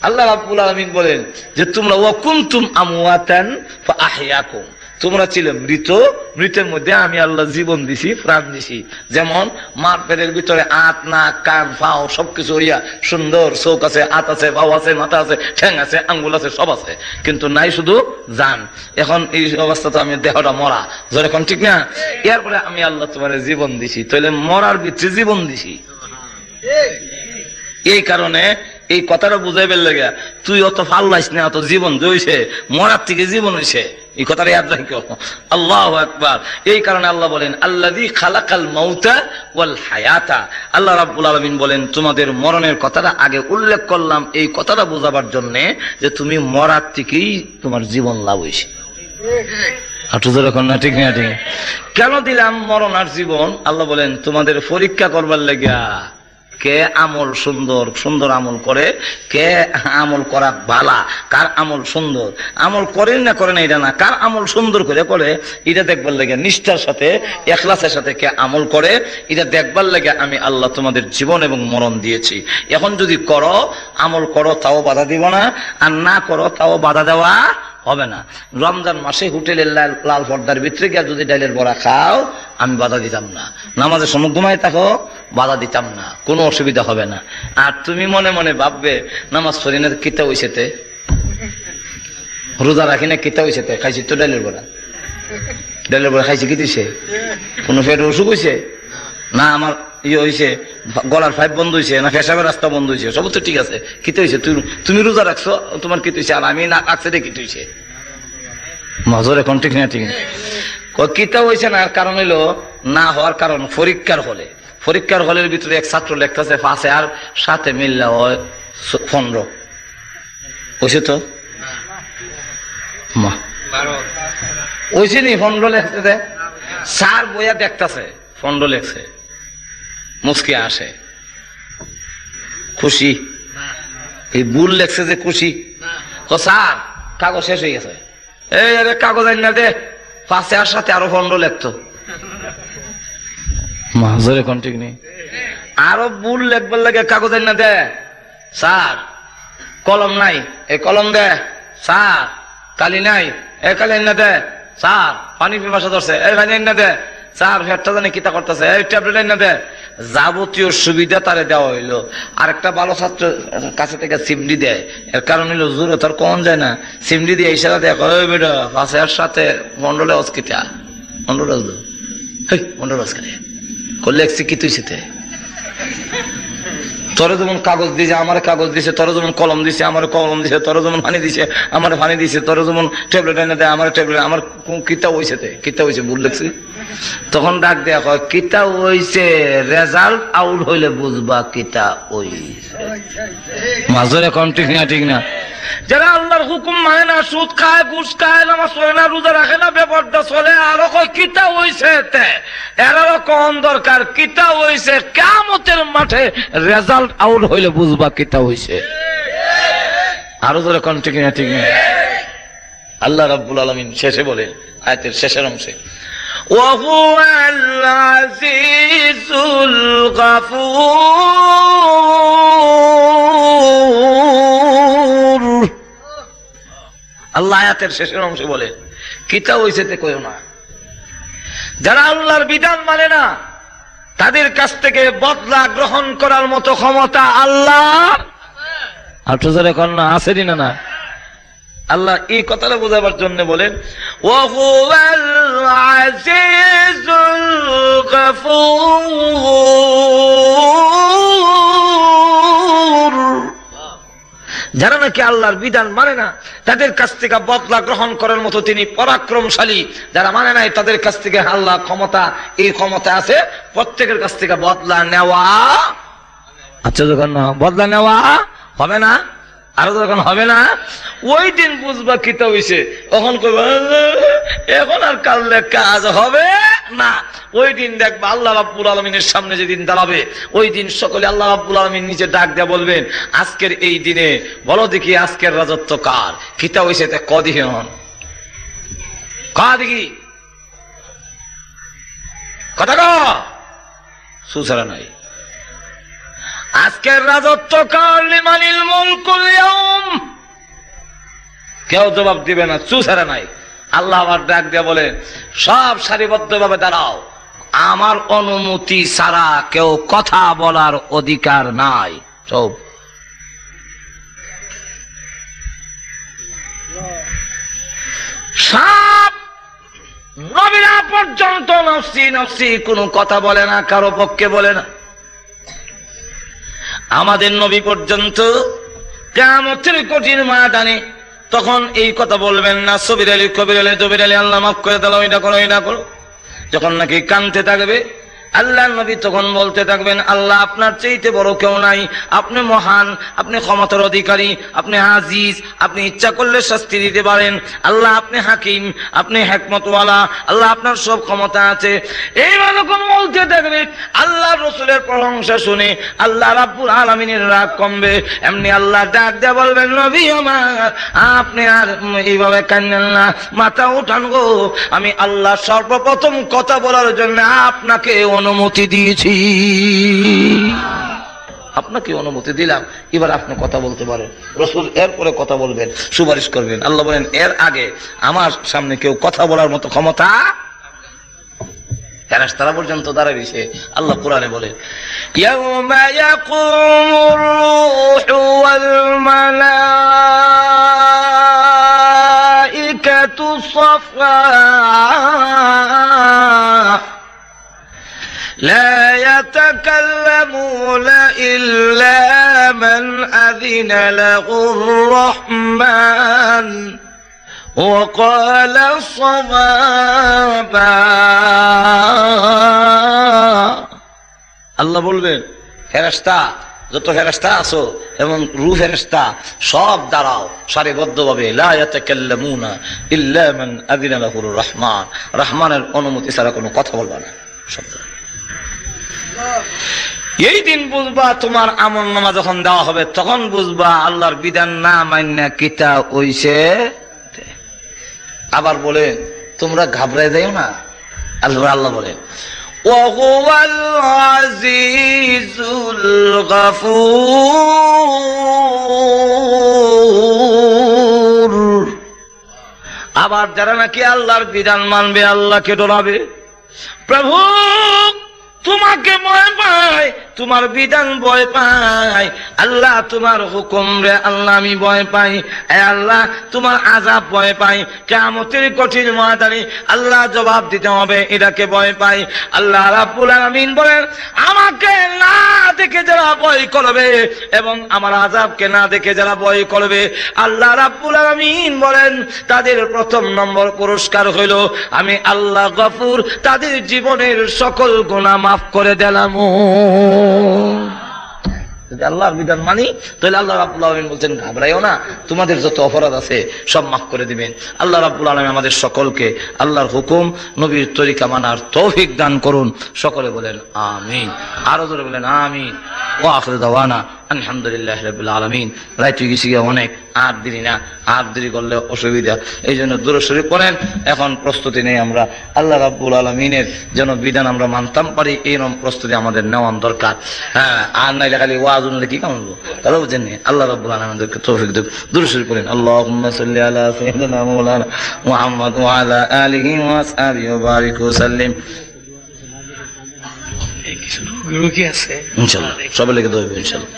আল্লাহ রাব্বুল আলামিন বলেন যে তোমরা ওয়া কুনতুম আমওয়াতান ফাআহইয়াকুম, তোমরা ছিলে মৃত, মৃতের মধ্যে আমি আল্লাহ জীবন দিছি, প্রাণ দিছি। যেমন মার পেটের ভিতরে আত, নাক, কান, পাও সবকিছু হইয়া সুন্দর, চোখ আছে, হাত আছে, পাও আছে, মাথা আছে, ঠ্যাং আছে, আঙ্গুল আছে, সব আছে, কিন্তু নাই শুধু জান। এখন এই অবস্থা তো আমি দেহটা মরা, যখন ঠিক না? এরপরে আমি আল্লাহ তোমার জীবন দিছি, তাহলে মরার ভিতরে জীবন দিছি। এই কারণে এই কথাটা বুঝাইবার লাগে তুই অত ফাল্লাইস না, অত জীবন হইছে, মরার থেকে জীবন হইছে, এই কথাটা ইয়াদ রাখো। আল্লাহু আকবার। এই কারণে আল্লাহ বলেন আল্লাযী খালাকাল মাউতা ওয়াল হায়াতা। আল্লাহ রাব্বুল আলামিন বলেন তোমাদের মরণের কথাটা আগে উল্লেখ করলাম এই কথাটা বোঝাবার জন্য যে তুমি মরার থেকেই তোমার জীবন লাভ হইছে। না ঠিক না? ঠিক কেন দিলাম মরণ আর জীবন? আল্লাহ বলেন তোমাদের পরীক্ষা করবার লাগিয়া কে আমল সুন্দর সুন্দর আমল করে, কে আমল করা ভালা, কার আমল সুন্দর, আমল করেন না করেন এটা না, কার আমল সুন্দর করে করে এটা দেখবার লাগে, নিষ্ঠার সাথে ইখলাসের সাথে কে আমল করে এটা দেখবার লাগে আমি আল্লাহ তোমাদের জীবন এবং মরণ দিয়েছি। এখন যদি করো, আমল করো, তাও বাধা দিব না, আর না করো তাও বাধা দেওয়া হবে না। রমজান মাসে হোটেলের লাল পর্দার ভিতরে গিয়ে যদি ডালের বড়া খাও আমি বাধা দিতাম না, নামাজের সময় ঘুমায় থাকো বাধা দিতাম না, কোনো অসুবিধা হবে না। আর তুমি মনে মনে ভাববে নামাজ পড়ি না কিতা হইছেতে, রোজা রাখি না কিতা হইছেতে, খাইছি তো ডালের বড়া, ডালের বড়া খাইছি কি দিছে, কোনো পেটের অসুখ হয়েছে না, আমার ইয়ে হয়েছে, গলার পাইপ বন্ধ হয়েছে না, পেশাবের রাস্তা বন্ধ হয়েছে, সব তো ঠিক আছে, কিতে হয়েছে? তুমি রোজা রাখছো, তোমার কিতে হয়েছে, আর আমি না রাখছি রে কিতে হয়েছে। মাজর এখন ঠিক না? ঠিক না, কিতা হয়েছে না। কারণ হইলো না হওয়ার কারণ পরীক্ষার হলে, পরীক্ষার হলের ভিতরে এক ছাত্র লেখতেছে 5 আর 7 মিললে হয় 15 হয়েছে তো হয়েছে নি, 15 লেখতে স্যার বইয়া দেখতেছে 15 লেখছে, মুসকে আসে, খুশি, এই ভুল লেখছে যে খুশি। তো স্যার কাগজ শেষ হয়ে গেছে, এই আরে কাগজ আইন না দে, 5 আর 7 আরো 15 লেখতো। মাঝে এখন ঠিক নেই, আরো ভুল লেখবার লাগে, কাগজ আইন না দে, স্যার কলম নাই, এই কলম দে, স্যার কালি নাই, এই কালি আইন না দে, স্যার পানি পিপাসা ধরছে, এই পানি আইন না দে, স্যার ফেরটা জানে কিতা করতেছে, এই ট্যাবলেট আইন না দে। যাবতীয় সুবিধা তারে দেওয়া হইলো। আর একটা ভালো ছাত্র কাছে থেকে সিমডি দেয়, এর কারণ হইলো জোরে তার কম যায় না, সিমডি দিয়ে ইশারা দেয়, ওই বেটা 5 আর 7 মন্ডলে অস্কিতা মন্ডল মন্ডল অস্কারে করলে কি তুই সেতে তোরা যেমন কাগজ দিয়েছে আমার কাগজ দিয়েছে, তোরা যেমন কলম দিছে আমার কলম দিছে, তোরা যেমন পানি দিছে আমার পানি দিছে, তোরা যেমন ট্যাবলেট এনে দেয় আমার ট্যাবলেট, আমার কিতা হয়েছে, কিতা হয়েছে ভুল লেখছি। তখন ডাক দেয়া হয় কিতা হয়েছে, রেজাল্ট আউট হইলে বুঝবা কিতা হইছে। মাজর এখন ঠিক না? ঠিক না? যারা আল্লাহর হুকুম মানে না, সুদ খায়, ঘুষ খায়, নামাজ পড়ে না, রোজা রাখে না, বেপরদা চলে, আরো কয় কিতা হইছে, এরারও কোন দরকার কিতা হইছে, কিয়ামতের মাঠে রেজাল্ট আউট হইলে বুঝবা কিতা হইছে। আরো ধরে কোন ঠিক না ঠিক না। আল্লাহ রাব্বুল আলামিন শেষে বলেন, আয়াতের শেষের অংশে, ওয়াহুয়াল আজিজুল গাফুর। আল্লাহ আয়াতের শেষের অংশে বলে কিতা হইছে তে কইও না। যারা আল্লাহর বিধান মানে না তাদের কাছ থেকে বদলা গ্রহণ করার মতো ক্ষমতা আল্লাহর আছে না? আল্লাহ এই কথাটা বোঝাবার জন্য বলেন ওয়াহুয়াল আজিজুল গাফুর। যারা নাকি আল্লাহর বিধান মানে না তাদের কাছ থেকে বদলা গ্রহণ করার মতো তিনি পরাক্রমশালী। যারা মানে নাই তাদের কাছ থেকে আল্লাহ ক্ষমতা, এই ক্ষমতা আছে প্রত্যেকের কাছ থেকে বদলা নেওয়া। আচ্ছা, যখন বদলা নেওয়া হবে না, আরো যখন হবে না, ওই দিন বুঝবা কিতা হইছে। তখন কইবা এখন আর কাললে কাজ হবে না। ওই দিন দেখবা আল্লাহ রাব্বুল আলামিনের সামনে যেদিন দাঁড়াবে, ওই দিন সকলে আল্লাহ রাব্বুল আলামিন নিচে ডাক দিয়ে বলবেন, আজকের এই দিনে বলো দেখি আজকের রাজত্ব কার, কিতা হইছে তে কদিন কা দেখি কথা কা সুসারা নাই। আজকের রাজত্ব কার, লিমানিল মুলকুল ইয়াউম, কেউ জবাব দিবে না, চুসারা নাই। আল্লাহ আবার ডাক দিয়ে বলে সব সারিবদ্ধভাবে দাঁড়াও, আমার অনুমতি ছাড়া কেউ কথা বলার অধিকার নাই। সব সব নবীরা পর্যন্ত নফসি নফসি কোনো কথা বলে না, কারো পক্ষে বলে না। আমাদের নবী পর্যন্ত কিয়ামতের কঠিন ময়দানে তখন এই কথা বলবেন না, সবির আলী কবির আলী দবির আলী আল্লাহ মাফ করে দাও, এটা করো এটা করো। যখন নাকি কানতে থাকবে আল্লাহ নবী তখন বলতে থাকবেন, আল্লাহ আপনার চাইতে বড় কেউ নাই, আপনি মহান, আপনি ক্ষমতার অধিকারী, আপনি আজিজ, আপনি ইচ্ছা করলে শাস্তি দিতে পারেন, আল্লাহ আপনি হাকিম, আপনি হিকমতওয়ালা, আল্লাহ আপনার সব ক্ষমতা আছে। এইভাবে যখন বলতে থাকবে আল্লাহ রাসূলের প্রশংসা শুনে আল্লাহ রাব্বুল আলামিনের রাগ কমবে। এমনি আল্লাহ ডাক দিয়ে বলবেন, নবী আমার আপনি আর এইভাবে কান্নেন না, মাথা উঠান গো, আমি আল্লাহ সর্বপ্রথম কথা বলার জন্য আপনাকে অনুমতি দিয়েছি, আপনাকে অনুমতি দিলাম, এবার আপনি কথা বলতে পারেন। রাসূল এরপরে কথা বলবেন, সুপারিশ করবেন। আল্লাহ বলেন এর আগে আমার সামনে কেউ কথা বলার মতো ক্ষমতা, ফেরেশতারা পর্যন্ত দাঁড়াইছে। আল্লাহ কোরআনে বলে ইয়াউমা ইয়াকুমুর রূহু ওয়াল মালাইকাতু সাফা لا يتكلمون إلا من أذن له الرحمن وقال صوابا। আল্লাহ বলবেন ফেরেশতা, যত ফেরেশতা আছো এবং রূহ ফেরেশতা সব দাঁড়াও সারিবদ্ধভাবে, লা ইয়াতাকাল্লামুনা ইল্লা মান আযিনা লাহুর রহমান, রহমানের অনুমতি ছাড়া কোনো কথা বলবা না। শব্দ এই দিন বুঝবা, তোমার আমলনামা যখন দেওয়া হবে তখন বুঝবা আল্লাহর বিধান না মান্না কিতা হইছে। আবার বলে তোমরা ঘাবড়ায় যাও না, আল্লাহ বলেন ওয়াহুয়াল আজিজুল গাফুর। আবার যারা নাকি আল্লাহর বিধান মানবে, আল্লাহকে ডরাবে, প্রভু তোমাকে ভয় পাই, তোমার বিধান ভয় পাই, আল্লাহ তোমার হুকুম রে আল্লাহ আমি ভয় পাই, আল্লাহ তোমার আযাব ভয় পাই, কিয়ামতের কঠিন ময়দানে আল্লাহ জবাব দিতে হবে, এটাকে ভয় পাই। আল্লাহ রাব্বুল আলামিন বলেন আমাকে না দেখে যারা ভয় করবে এবং আমার আযাবকে না দেখে যারা ভয় করবে, আল্লাহ রাব্বুল আলামিন বলেন তাদের প্রথম নম্বর পুরস্কার হইল আমি আল্লাহ গফুর, তাদের জীবনের সকল গুনাহ মাফ করে দিলাম। যদি আল্লাহর বিধান মানি তাহলে আল্লাহ রাব্বুল আলামিন বলছেন ঘাবড়াইও না, তোমাদের যত অপরাধ আছে সব মাফ করে দিবেন। আল্লাহ রাব্বুল আলামিন আমাদের সকলকে আল্লাহর হুকুম নবীর তরিকা মানার তৌফিক দান করুন। সকলে বলেন আমিন, আরো জোরে বলেন আমিন। ওয়া আখিরু দাওয়ানা আলহামদুলিল্লাহি রাব্বিল আলামিন। রাইতে গেছি অনেক, আর দেরি না, আর দেরি করলে অসুবিধা, এই জন্য দুরূদ শরীফ পড়েন। এখন প্রস্তুতি নেই আমরা আল্লাহ রাব্বুল আলামিনের যেন বিধান আমরা মানতাম পারি, এইরকম প্রস্তুতি আমাদের নেওয়া দরকার। হ্যাঁ, আর নাইলে খালি ওয়াজ শুনলে কি কাম হলো, তাহলে বুঝেন আল্লাহ রাব্বুল আলামিন আমাদেরকে তৌফিক দেন। দুরূদ শরীফ পড়েন। আল্লাহুম্মা সাল্লি আলা সাইয়্যিদিনা মাওলানা মুহাম্মদ ওয়া আলা আলিহি ওয়া আসহাবিহি ওয়া বারিক ওয়া সাল্লিম। ইনশাআল্লাহ সবাই লেগে দেবে ইনশাআল্লাহ।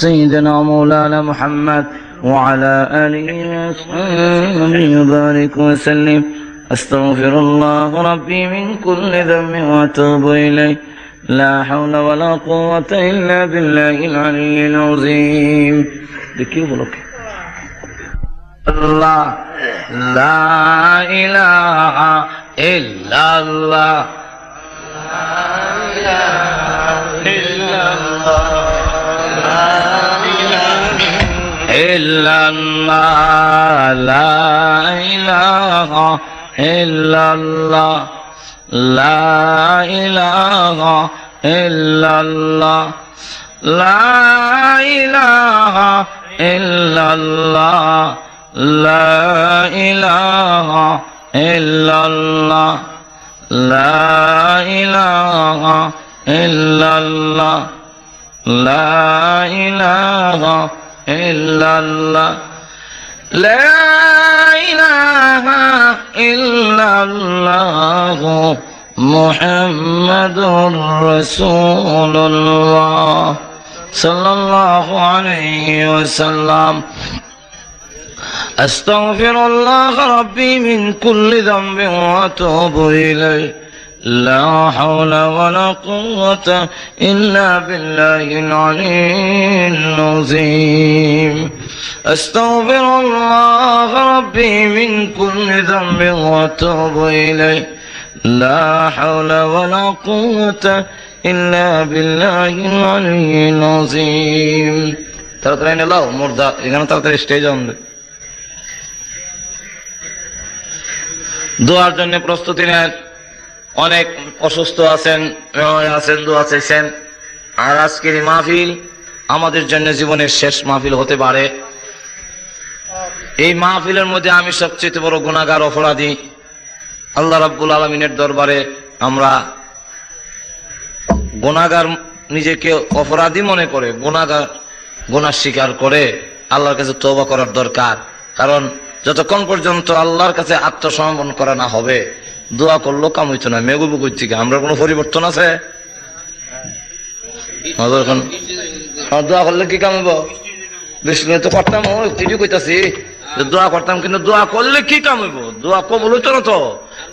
سيدنا مولانا محمد وعلى آله وصحبه وبارك وسلم. أستغفر الله ربي من كل ذنب وأتوب إليه. لا حول ولا قوة إلا بالله العلي العظيم. الله لا إله إلا الله إلا الله لا إله إلا الله لا إله إلا الله لا إله إلا الله لا إله إلا الله لا إله إلا الله لا إله إلا الله لا إله إلا الله محمد رسول الله صلى الله عليه وسلم. أستغفر الله ربي من كل ذنب وأتوب إليه. لا حول ولا قوة إلا بالله العلي العظيم. أستغفر الله ربي من كل ذنب وأتوب إليه. لا حول ولا قوة إلا بالله العلي العظيم. তাড়াতাড়ি নাও মুর্দা, এখানে তাড়াতাড়ি স্টেজ অন। দোয়ার জন্য প্রস্তুতি নেন। অনেক অসুস্থ আছেন, দোয়া চাইছেন। আর আজকের মাহফিল আমাদের জন্য জীবনের শেষ মাহফিল হতে পারে। এই মাহফিলের মধ্যে আমি সবচেয়ে বড় গুনাহগার, অপরাধী। আল্লাহ রাব্বুল আলামিনের দরবারে আমরা গুনাহগার, নিজেকে অপরাধী মনে করে গুনাহ স্বীকার করে আল্লাহর কাছে তওবা করার দরকার। কারণ যতক্ষণ পর্যন্ত আল্লাহর কাছে আত্মসমর্পণ করা না হবে, দোয়া করলো কাম হইতো না। মেগুবু করছি, আমরা কোনো পরিবর্তন আছে? দোয়া করলে কি কাম হইব? বিষ্ণু তো করতাম, এটি কইতাছি দোয়া করতাম, কিন্তু দোয়া করলে কি কাম হইব? দোয়া কবুল হইতো না তো।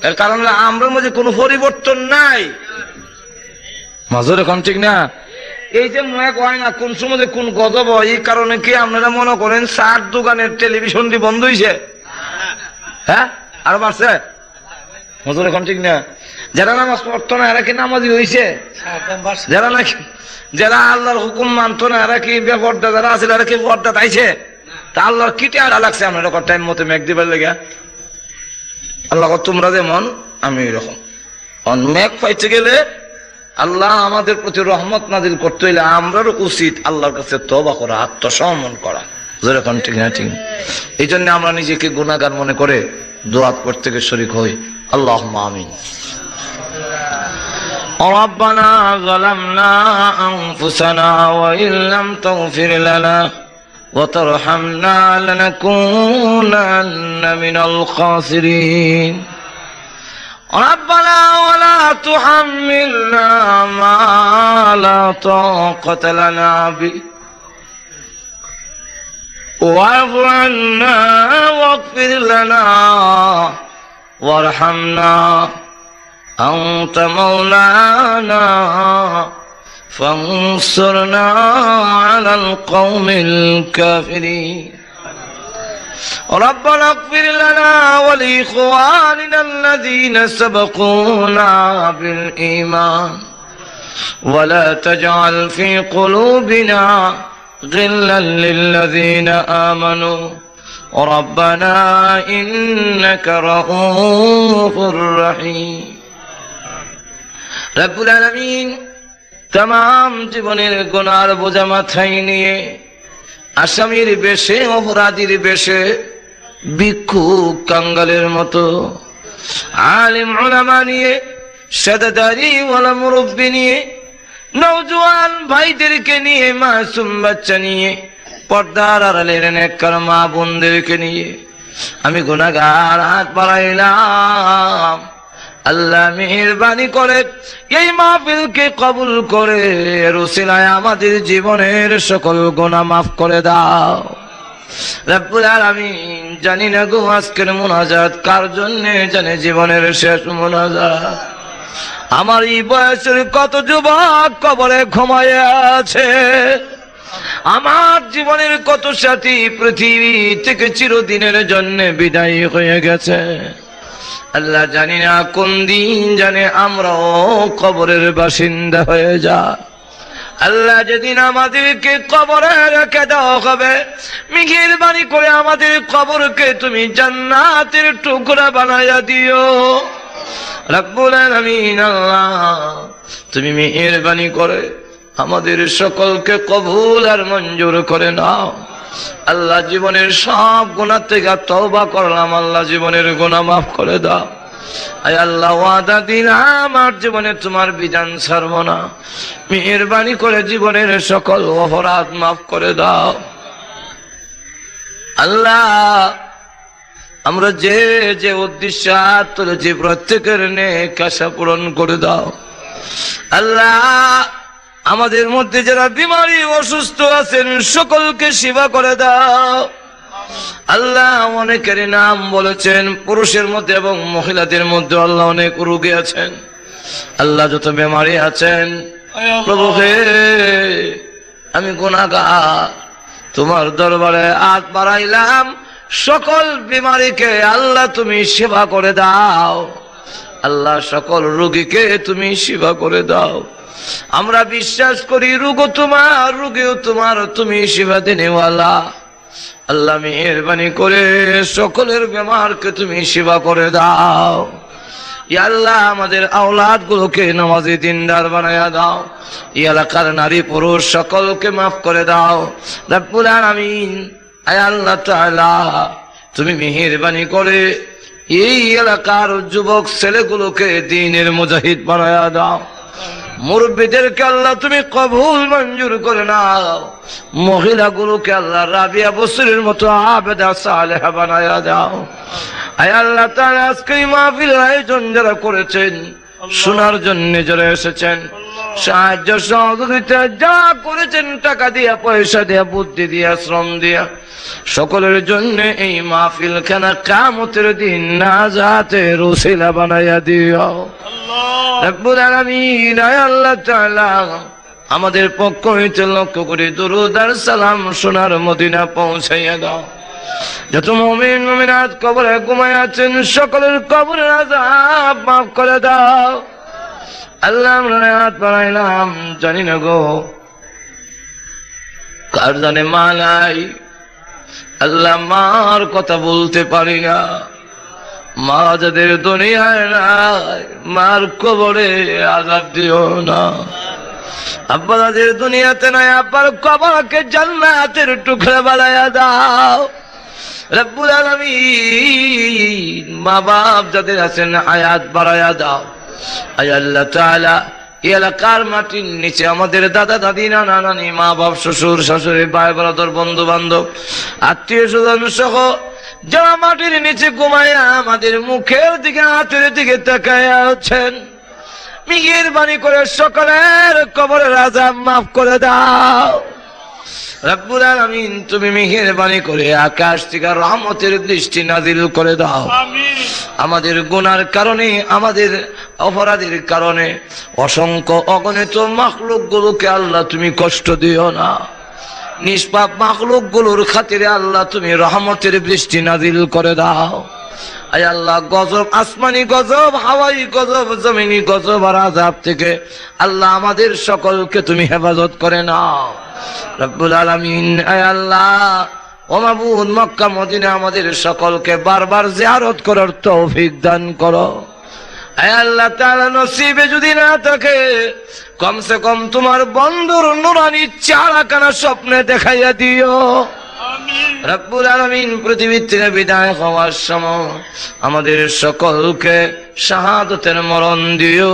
এর কারণ আমরার মধ্যে কোনো পরিবর্তন নাই। মাজুর এখন ঠিক না। এই যে মনে হয় না কোন সময় কোন গজব হয়, এই কারণে কি আপনারা মনে করেন চার দোকানের টেলিভিশনটি বন্ধ হয়েছে? হ্যাঁ, আরো বাড়ছে। হুজুর এখন ঠিক না। যারা নামাজ পড়তো না এরা কি নামাজি হয়েছে? যারা আল্লাহর হুকুম মানতো না এরা কি বেপর্দা, যারা আছে এরা কি পর্দা তাইছে? তা আল্লাহর কি টেরা লাগছে আমরা এরকম টাইম মতো মেঘ দিবার লেগে? আল্লাহ তোমরা যেমন আমি এরকম মেঘ পাইতে গেলে আল্লাহ আমাদের প্রতি রহমত নাজিল করতে হইলে আমরাও উচিত আল্লাহর কাছে তওবা করা, আত্মসমর্পণ করা। যেরকম ঠিক না ঠিক। এই জন্য আমরা নিজেকে গুনাহগার মনে করে দোয়া করতে গিয়ে শরীক হই। আল্লাহুম্মা আমিন। ربنا ظلمنا أنفسنا وإن لم تغفر لنا وترحمنا لنكونن من الخاسرين. ربنا ولا تحملنا ما لا طاقة لنا به واعف عنا واغفر لنا وارحمنا أنت مولانا فانصرنا على القوم الكافرين. ربنا اغفر لنا ولإخواننا الذين سبقونا بالإيمان ولا تجعل في قلوبنا غلا للذين آمنوا ربنا إنك رؤوف رحيم رب العالمين तमाम জীবনের গুনার বোঝা মাথায় নিয়ে আসামির বেশে অপরাধীর বেশে ভিক্ষুক কাঙ্গালের মতো আলিম উলামা নিয়ে সাদাদারি ওয়ালা মুরব্বি নিয়ে নওজোয়ান ভাইদেরকে নিয়ে মাসুম বাচ্চা নিয়ে পর্দার আড়ালের নেককার মা বোনদেরকে নিয়ে আমি গুনাহগার হাত বাড়াইলাম আল্লাহ মেহেরবানি করে এই মাহফিলকে কবুল করে এর উসিলায় আমাদের জীবনের সকল গুনাহ মাফ করে দাও রব্বুল আলামিন। জানি না গো আজকের মুনাজাত কার জন্য, জানে জীবনের শেষ মুনাজাত। আমার এই বয়সের কত যুবক কবরে ঘুমায় আছে, আমার জীবনের কত সাথী পৃথিবী থেকে চিরদিনের জন্য বিদায় হয়ে গেছে। আল্লাহ জানি না কোন দিন জানে আমরাও কবরের বাসিন্দা হয়ে যা। আল্লাহ যেদিন আমাদেরকে কবরে রেখে দেওয়া হবে, মেহেরবানি করে আমাদের কবরকে তুমি জান্নাতের টুকরা বানায়া দিও রব্বুল আলামিন। আল্লাহ তুমি মেহেরবানি করে আমাদের সকলকে কবুল আর মঞ্জুর করে নাও। আল্লাহ জীবনের সব গুনাহ থেকে তওবা করলাম, আল্লাহ জীবনের গুনাহ মাফ করে দাও। আয় আল্লাহ ওয়াদা দিলাম আর জীবনে তোমার বিধান ছাড়ব না, মেহেরবানি করে জীবনের সকল অপরাধ মাফ করে দাও। আল্লাহ আমরা যে যে উদ্দেশ্য তুলেছি প্রত্যেকের নেক আশা পূরণ করে দাও। আল্লাহ আমাদের মধ্যে যারা বিমারি অসুস্থ আছেন সকলকে সেবা করে দাও। আল্লাহ অনেকের নাম বলেছেন, পুরুষের মধ্যে এবং মহিলাদের মধ্যে আল্লাহ অনেক রোগী আছেন। আল্লাহ যত বিমারি আছেন প্রভু হে, আমি গুনাহগার তোমার দরবারে হাত বাড়াইলাম, সকল বিমারিকে আল্লাহ তুমি সেবা করে দাও। আল্লাহ সকল রোগীকে তুমি সেবা করে দাও। আমরা বিশ্বাস করি রোগও তোমার, রোগীও তোমার, তুমি সেবা দেনেওয়ালা। আল্লাহ মেহেরবানি করে সকলের বেমারকে তুমি সেবা করে দাও। ইয়া আল্লাহ আমাদের আওলাদ গুলোকে নামাজি দিনদার বানায়া দাও। এই এলাকার নারী পুরুষ সকলকে মাফ করে দাও রব্বুল আলামিন। আয় আল্লাহ তাআলা তুমি মেহেরবানি করে এই এলাকার যুবক ছেলেগুলোকে দ্বীনের মুজাহিদ বানায়া দাও। মুরব্বীদেরকে আল্লাহ তুমি কবুল মঞ্জুর করে নাও। মহিলাগুলোকে আল্লাহ রাবিয়া বসরের মতো আবেদা সালেহা বানায়া দাও। আয় আল্লাহ তাআলা আজকে মাহফিল আয়োজন যারা করেছেন, শোনার জন্য যারা এসেছেন, সাহায্য সহযোগিতা যা করেছেন, টাকা দিয়া, পয়সা দিয়া, বুদ্ধি দিয়া, শ্রম দিয়া, সকলের জন্য এই মাহফিল খানা কিয়ামতের দিন নাজাতের উসিলা বানায়া দিও রব্বুল আলামিন। আয় আল্লাহ তাআলা আমাদের পক্ষ হইতে লক্ষ করে দুরূদ আর সালাম সোনার মদিনা পৌঁছাইয়া দাও। যত মুমিন মুমিনাত কবরে ঘুমায় আছেন সকলের কবরের আযাব মাফ করে দাও। আল্লাহ আমরা হাত বাড়াইলাম, জানি না গো কার জানে মা নাই। আল্লাহ মার কথা বলতে পারি না, মা যাদের দুনিয়ায় নাই মার কবরে আযাব দিও না। আব্বা যাদের দুনিয়াতে নাই আব্বার কবরকে জান্নাতের টুকরা বানায়া দাও রব্বুল আলামিন। মা বাপ যাদের আছেন হায়াত বাড়ায়া দাও। আয় আল্লাহ তাআলা এলাকার মাটির নিচে আমাদের দাদা দাদি, নানা নানি, মা বাপ, শ্বশুর শাশুড়ি, ভাই ব্রাদার, বন্ধু বান্ধব, আত্মীয় স্বজন সহ যারা মাটির নিচে ঘুমায়া আমাদের মুখের দিকে হাতের দিকে তাকায়া আছেন, মেহেরবানি করে সকলের কবরের আযাব মাফ করে দাও রব্বুল আলামিন। তুমি মেহেরবানি করে আকাশ থেকে রহমতের দৃষ্টি নাজিল করে দাও। আমাদের গুনার কারণে, আমাদের অপরাধের কারণে অসংখ্য অগণিত মাখলুক গুলোকে আল্লাহ তুমি কষ্ট দিও না। নিষ্পাপ মাখলুক গুলোর খাতিরে আল্লাহ তুমি রহমতের বৃষ্টি নাজিল করে দাও। আয় আল্লাহ গজব, আসমানি গজব, হাওয়াই গজব, জমিনি গজব আর আযাব থেকে আল্লাহ আমাদের সকলকে তুমি হেফাজত করে নাও রব্বুল আলামিন। আয় আল্লাহ ও মাবুদ, মক্কা মদিনা আমাদের সকলকে বারবার জিয়ারত করার তৌফিক দান করো। আয় আল্লাহ তাআলা নসিবে যদি না থাকে, কমসে কম তোমার বন্ধুর নুরানি চারাখানা স্বপ্নে দেখাইয়া দিও রব্বুল আলামিন। পৃথিবীর থেকে বিদায় হওয়ার সময় আমাদের সকলকে শাহাদাতের মরণ দিও।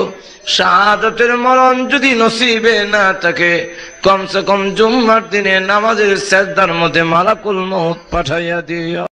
শাহাদাতের মরণ যদি নসিবে না থাকে, কমসে কম জুম্মার দিনে নামাজের সিজদার মধ্যে মালাকুল মউত পাঠাইয়া দিও।